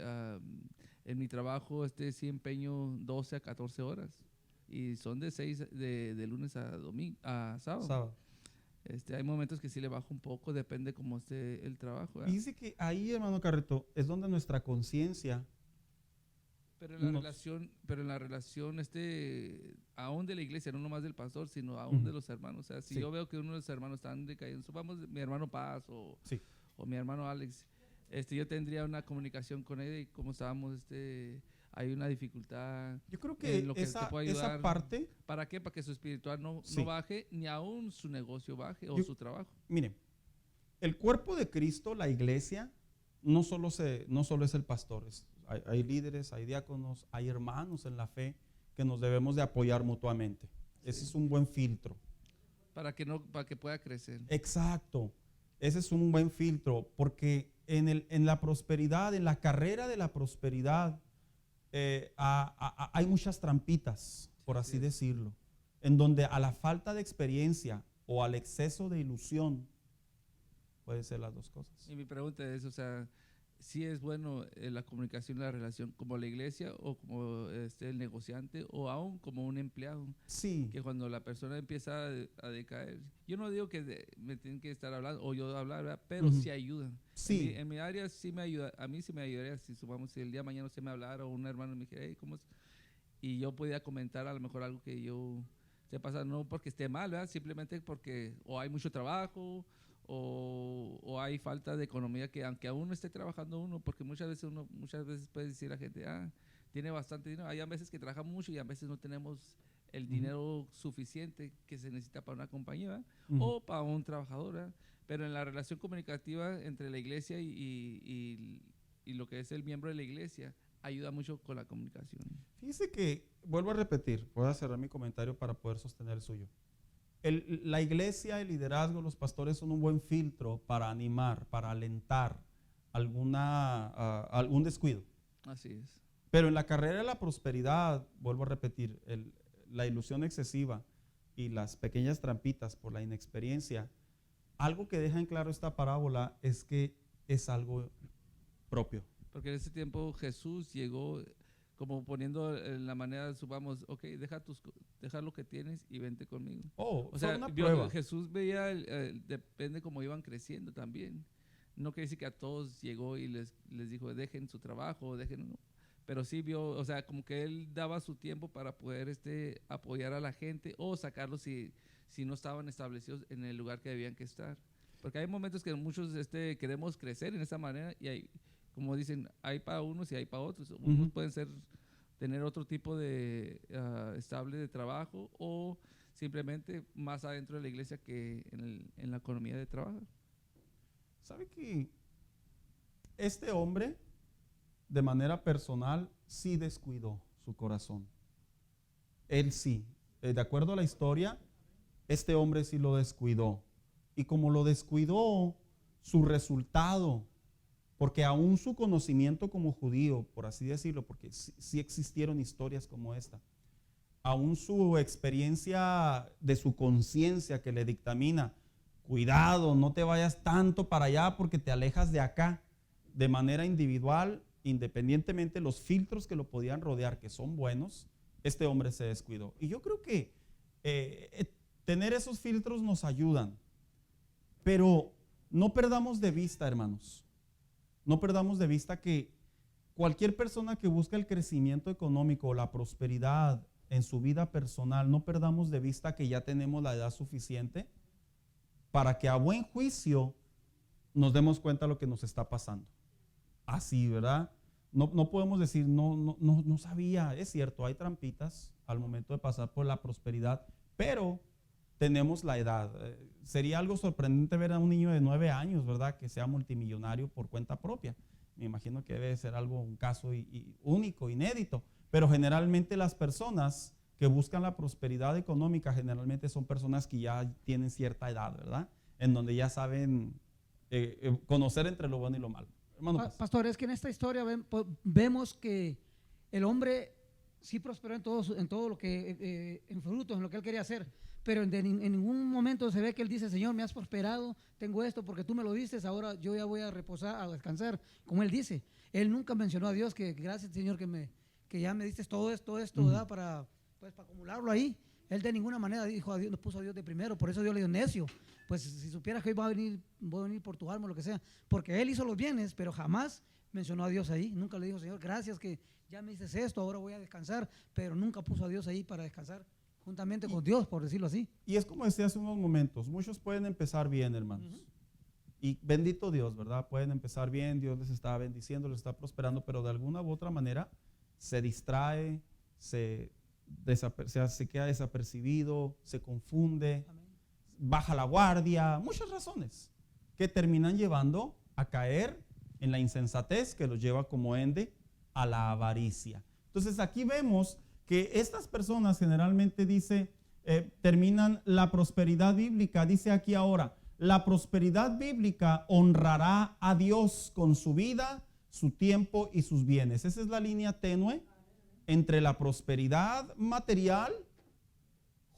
en mi trabajo sí empeño 12 a 14 horas. Y son de lunes a sábado. Hay momentos que sí le bajo un poco, depende cómo esté el trabajo. Y dice que ahí, hermano Carreto, es donde nuestra conciencia... Pero en la relación, aún de la iglesia, no nomás del pastor, sino aún de los hermanos. O sea, si yo veo que uno de los hermanos están decayendo, vamos, mi hermano Paz o mi hermano Alex, yo tendría una comunicación con él y como estábamos, hay una dificultad. Yo creo que, en lo que esa ayudar. parte... ¿Para qué? Para que su espiritual no baje, ni aún su negocio baje o su trabajo. Mire, el cuerpo de Cristo, la iglesia, no solo es el pastor, hay líderes, hay diáconos, hay hermanos en la fe que nos debemos de apoyar mutuamente. Ese es un buen filtro. Para que pueda crecer. Exacto. Ese es un buen filtro, porque en la prosperidad, en la carrera de la prosperidad, hay muchas trampitas, por así decirlo, en donde a la falta de experiencia o al exceso de ilusión, puede ser las dos cosas. Y mi pregunta es, o sea, si es bueno la comunicación, la relación como la iglesia o como el negociante o aún como un empleado. Sí. Que cuando la persona empieza a decaer, yo no digo que me tienen que estar hablando o yo hablar, ¿verdad? Pero sí ayudan. Sí. En mi área sí me ayuda, a mí sí me ayudaría si el día de mañana usted me hablara o un hermano me dijera, hey, ¿cómo es? Y yo podía comentar a lo mejor algo que yo se pasa, no porque esté mal, ¿verdad? Simplemente porque o hay mucho trabajo o hay falta de economía, que aunque aún no esté trabajando uno, porque muchas veces puede decir la gente, tiene bastante dinero. Hay a veces que trabaja mucho y a veces no tenemos el dinero suficiente que se necesita para una compañía o para un trabajador, ¿verdad? Pero en la relación comunicativa entre la iglesia y lo que es el miembro de la iglesia, ayuda mucho con la comunicación. Fíjese que, vuelvo a repetir, voy a cerrar mi comentario para poder sostener el suyo. La iglesia, el liderazgo, los pastores son un buen filtro para animar, para alentar algún descuido. Así es. Pero en la carrera de la prosperidad, vuelvo a repetir, la ilusión excesiva y las pequeñas trampitas por la inexperiencia, algo que deja en claro esta parábola es que es algo propio. Porque en ese tiempo Jesús llegó como poniendo en la manera, supamos, ok, deja lo que tienes y vente conmigo. O O sea, una prueba. Jesús veía, depende cómo iban creciendo también. No quiere decir que a todos llegó y les dijo, dejen su trabajo, no. Pero sí vio, o sea, como que él daba su tiempo para poder apoyar a la gente o sacarlos si no estaban establecidos en el lugar que debían que estar. Porque hay momentos que muchos queremos crecer en esa manera y hay, como dicen, hay para unos y hay para otros. Unos pueden tener otro tipo de estable de trabajo o simplemente más adentro de la iglesia que en la economía de trabajo. ¿Sabe que este hombre, de manera personal, sí descuidó su corazón? Él sí. De acuerdo a la historia, este hombre sí lo descuidó. Y como lo descuidó, su resultado, porque aún su conocimiento como judío, por así decirlo, porque sí existieron historias como esta, aún su experiencia de su conciencia que le dictamina, cuidado, no te vayas tanto para allá porque te alejas de acá, de manera individual, independientemente los filtros que lo podían rodear, que son buenos, este hombre se descuidó. Y yo creo que tener esos filtros nos ayudan, pero no perdamos de vista, hermanos, no perdamos de vista que cualquier persona que busca el crecimiento económico o la prosperidad en su vida personal, no perdamos de vista que ya tenemos la edad suficiente para que a buen juicio nos demos cuenta de lo que nos está pasando. Así, ¿verdad? No podemos decir, no sabía. Es cierto, hay trampitas al momento de pasar por la prosperidad, pero tenemos la edad. Sería algo sorprendente ver a un niño de 9 años, ¿verdad?, que sea multimillonario por cuenta propia. Me imagino que debe ser un caso único, inédito. Pero generalmente las personas que buscan la prosperidad económica generalmente son personas que ya tienen cierta edad, ¿verdad?, en donde ya saben conocer entre lo bueno y lo malo. Hermano, Pastor, es que en esta historia vemos que el hombre sí prosperó en todo lo que, en frutos, en lo que él quería hacer, pero en ningún momento se ve que él dice, Señor, me has prosperado, tengo esto porque tú me lo diste, ahora yo ya voy a reposar, a descansar, como él dice. Él nunca mencionó a Dios que gracias, Señor, que ya me diste todo esto, ¿verdad? Para acumularlo ahí. Él de ninguna manera dijo a Dios, nos puso a Dios de primero, por eso Dios le dio necio. Pues si supieras que hoy voy a venir por tu alma, lo que sea, porque él hizo los bienes, pero jamás mencionó a Dios ahí. Nunca le dijo, Señor, gracias que ya me dices esto, ahora voy a descansar, pero nunca puso a Dios ahí para descansar juntamente con Dios, por decirlo así. Y es como decía hace unos momentos, muchos pueden empezar bien, hermanos. Y bendito Dios, ¿verdad? Pueden empezar bien, Dios les está bendiciendo, les está prosperando, pero de alguna u otra manera se distrae, se queda desapercibido, se confunde, baja la guardia, muchas razones que terminan llevando a caer en la insensatez que los lleva como ende a la avaricia. Entonces aquí vemos que estas personas generalmente terminan la prosperidad bíblica, dice aquí ahora, la prosperidad bíblica honrará a Dios con su vida, su tiempo y sus bienes. Esa es la línea tenue entre la prosperidad material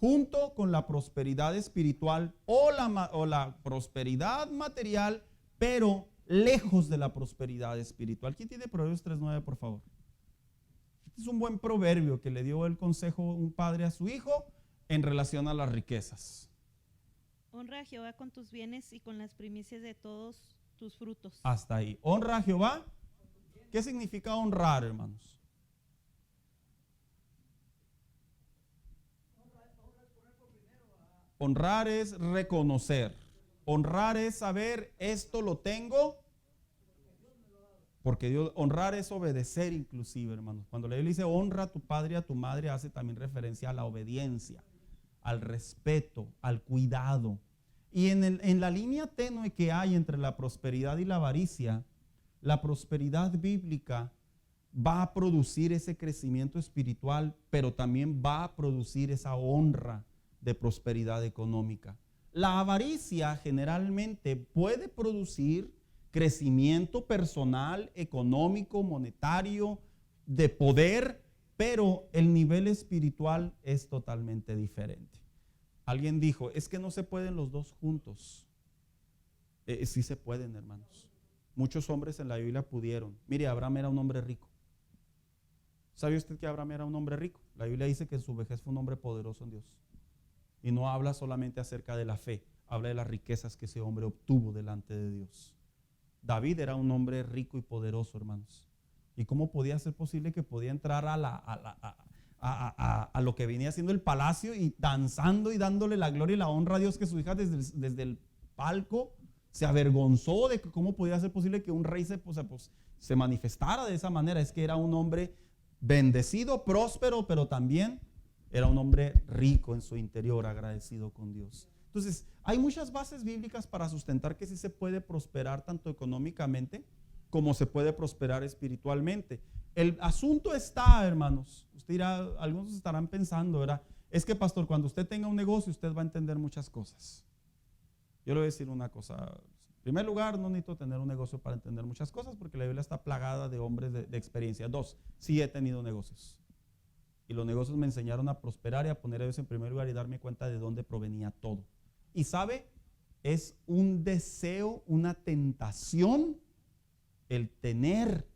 junto con la prosperidad espiritual o la prosperidad material, pero lejos de la prosperidad espiritual. ¿Quién tiene Proverbios 3:9, por favor? Este es un buen proverbio que le dio el consejo un padre a su hijo en relación a las riquezas. Honra a Jehová con tus bienes y con las primicias de todos tus frutos. Hasta ahí. Honra a Jehová. ¿Qué significa honrar, hermanos? Honrar es reconocer. Honrar es saber, esto lo tengo porque Dios. Honrar es obedecer inclusive, hermanos. Cuando la Biblia dice honra a tu padre y a tu madre, hace también referencia a la obediencia, al respeto, al cuidado. Y en la línea tenue que hay entre la prosperidad y la avaricia, la prosperidad bíblica va a producir ese crecimiento espiritual, pero también va a producir esa honra de prosperidad económica. La avaricia generalmente puede producir crecimiento personal, económico, monetario, de poder, pero el nivel espiritual es totalmente diferente. Alguien dijo, es que no se pueden los dos juntos. Sí se pueden, hermanos. Muchos hombres en la Biblia pudieron. Mire, Abraham era un hombre rico. ¿Sabe usted que Abraham era un hombre rico? La Biblia dice que en su vejez fue un hombre poderoso en Dios. Y no habla solamente acerca de la fe, habla de las riquezas que ese hombre obtuvo delante de Dios. David era un hombre rico y poderoso, hermanos. ¿Y cómo podía ser posible que podía entrar a lo que venía siendo el palacio y danzando y dándole la gloria y la honra a Dios, que su hija desde el palco se avergonzó de que cómo podía ser posible que un rey se manifestara de esa manera? Es que era un hombre bendecido, próspero, pero también era un hombre rico en su interior, agradecido con Dios. Entonces, hay muchas bases bíblicas para sustentar que sí se puede prosperar tanto económicamente como se puede prosperar espiritualmente. El asunto está, hermanos, usted dirá, algunos estarán pensando, ¿verdad? Es que, pastor, cuando usted tenga un negocio, usted va a entender muchas cosas. Yo le voy a decir una cosa. En primer lugar, no necesito tener un negocio para entender muchas cosas, porque la Biblia está plagada de hombres de experiencia. 2, sí he tenido negocios. Y los negocios me enseñaron a prosperar y a poner a Dios en primer lugar y darme cuenta de dónde provenía todo. Y sabe, es un deseo, una tentación el tener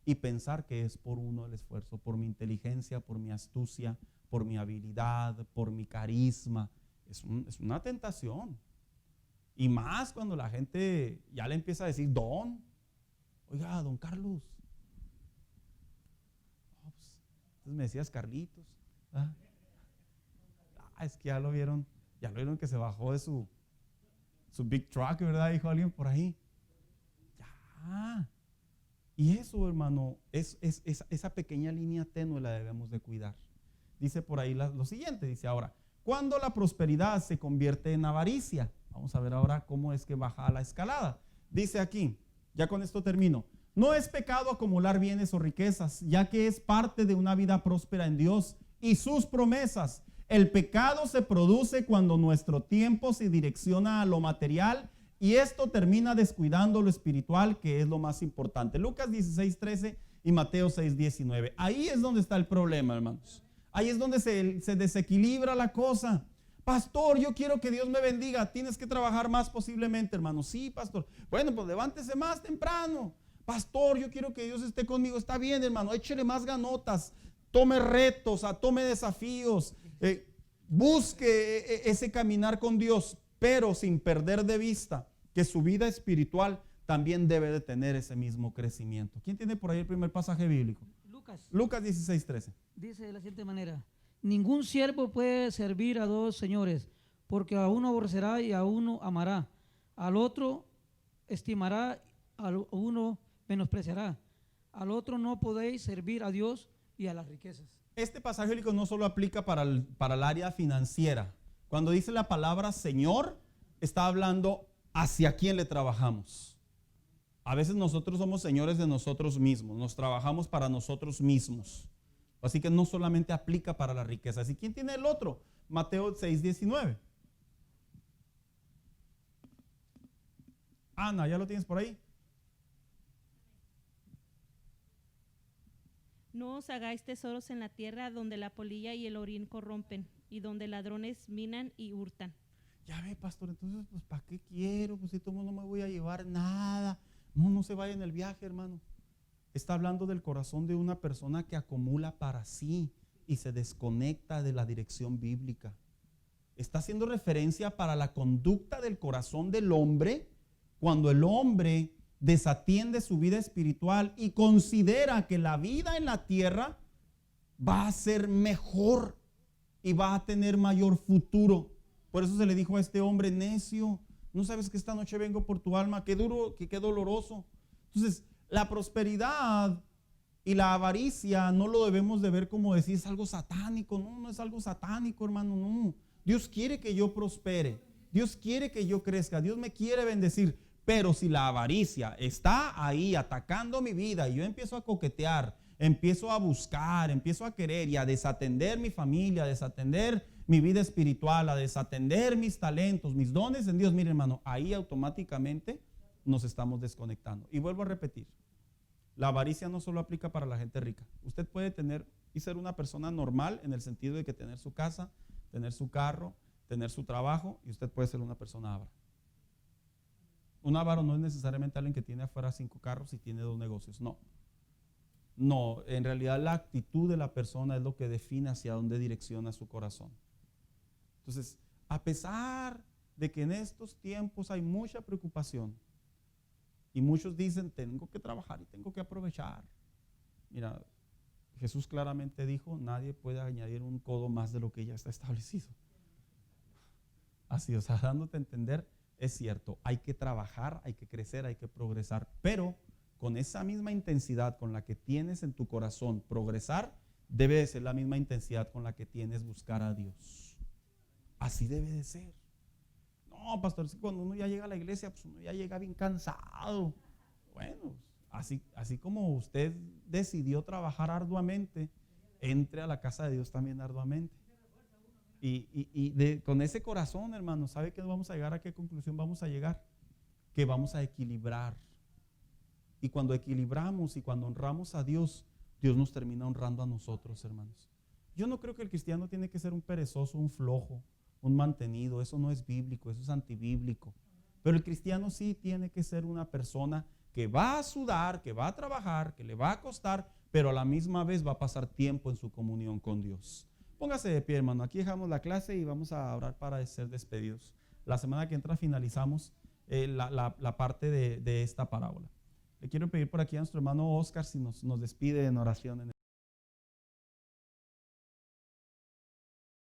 y pensar que es por uno el esfuerzo, por mi inteligencia, por mi astucia, por mi habilidad, por mi carisma. Es una tentación. Y más cuando la gente ya le empieza a decir don. Oiga, don Carlos. Entonces me decías Carlitos. Es que ya lo vieron que se bajó de su big truck, ¿verdad? Dijo alguien por ahí. Ya. Y eso, hermano, esa pequeña línea tenue la debemos de cuidar. Dice por ahí lo siguiente, dice ahora, cuando la prosperidad se convierte en avaricia. Vamos a ver ahora cómo es que baja la escalada. Dice aquí, ya con esto termino. No es pecado acumular bienes o riquezas, ya que es parte de una vida próspera en Dios y sus promesas. El pecado se produce cuando nuestro tiempo se direcciona a lo material y esto termina descuidando lo espiritual, que es lo más importante. Lucas 16:13 y Mateo 6:19. Ahí es donde está el problema, hermanos. Ahí es donde se desequilibra la cosa. Pastor, yo quiero que Dios me bendiga. Tienes que trabajar más posiblemente, hermano. Sí, pastor. Bueno, pues levántese más temprano. Pastor, yo quiero que Dios esté conmigo. Está bien, hermano. Échele más ganotas. Tome retos, tome desafíos. Busque ese caminar con Dios, pero sin perder de vista que su vida espiritual también debe de tener ese mismo crecimiento. ¿Quién tiene por ahí el primer pasaje bíblico? Lucas 16:13. Dice de la siguiente manera: ningún siervo puede servir a dos señores, porque a uno aborrecerá y a uno amará, al otro estimará, a uno menospreciará, al otro no podéis servir a Dios y a las riquezas. Este pasaje bíblico no solo aplica para el área financiera. Cuando dice la palabra Señor, está hablando hacia quién le trabajamos. A veces nosotros somos señores de nosotros mismos, nos trabajamos para nosotros mismos. Así que no solamente aplica para las riquezas. ¿Y quién tiene el otro? Mateo 6:19. Ana, ¿ya lo tienes por ahí? No os hagáis tesoros en la tierra donde la polilla y el orín corrompen y donde ladrones minan y hurtan. Ya ve, pastor, entonces, pues, ¿para qué quiero? Pues si tomo no me voy a llevar nada. No se vaya en el viaje, hermano. Está hablando del corazón de una persona que acumula para sí y se desconecta de la dirección bíblica. Está haciendo referencia para la conducta del corazón del hombre cuando el hombre desatiende su vida espiritual y considera que la vida en la tierra va a ser mejor y va a tener mayor futuro. Por eso se le dijo a este hombre: necio, ¿no sabes que esta noche vengo por tu alma? Qué duro, qué doloroso. Entonces, la prosperidad y la avaricia no lo debemos de ver como decir es algo satánico. No es algo satánico, hermano, no. Dios quiere que yo prospere. Dios quiere que yo crezca. Dios me quiere bendecir. Pero si la avaricia está ahí atacando mi vida y yo empiezo a coquetear, empiezo a buscar, empiezo a querer y a desatender mi familia, a desatender mi vida espiritual, a desatender mis talentos, mis dones en Dios, mire hermano, ahí automáticamente nos estamos desconectando. Y vuelvo a repetir, la avaricia no solo aplica para la gente rica. Usted puede tener y ser una persona normal en el sentido de que tener su casa, tener su carro, tener su trabajo, y usted puede ser una persona avara. Un avaro no es necesariamente alguien que tiene afuera 5 carros y tiene 2 negocios, no. No, en realidad la actitud de la persona es lo que define hacia dónde direcciona su corazón. Entonces, a pesar de que en estos tiempos hay mucha preocupación y muchos dicen, tengo que trabajar y tengo que aprovechar. Mira, Jesús claramente dijo, nadie puede añadir un codo más de lo que ya está establecido. Así, o sea, dándote a entender, es cierto, hay que trabajar, hay que crecer, hay que progresar, pero con esa misma intensidad con la que tienes en tu corazón progresar, debe de ser la misma intensidad con la que tienes buscar a Dios. Así debe de ser. No, pastor, cuando uno ya llega a la iglesia, pues uno ya llega bien cansado. Bueno, así como usted decidió trabajar arduamente, entre a la casa de Dios también arduamente. Con ese corazón, hermano, ¿sabe qué vamos a llegar? ¿A qué conclusión vamos a llegar? Que vamos a equilibrar. Y cuando equilibramos y cuando honramos a Dios, Dios nos termina honrando a nosotros, hermanos. Yo no creo que el cristiano tiene que ser un perezoso, un flojo, un mantenido. Eso no es bíblico, eso es antibíblico. Pero el cristiano sí tiene que ser una persona que va a sudar, que va a trabajar, que le va a costar, pero a la misma vez va a pasar tiempo en su comunión con Dios. Póngase de pie, hermano. Aquí dejamos la clase y vamos a orar para ser despedidos. La semana que entra finalizamos la parte de esta parábola. Le quiero pedir por aquí a nuestro hermano Oscar si nos despide en oración en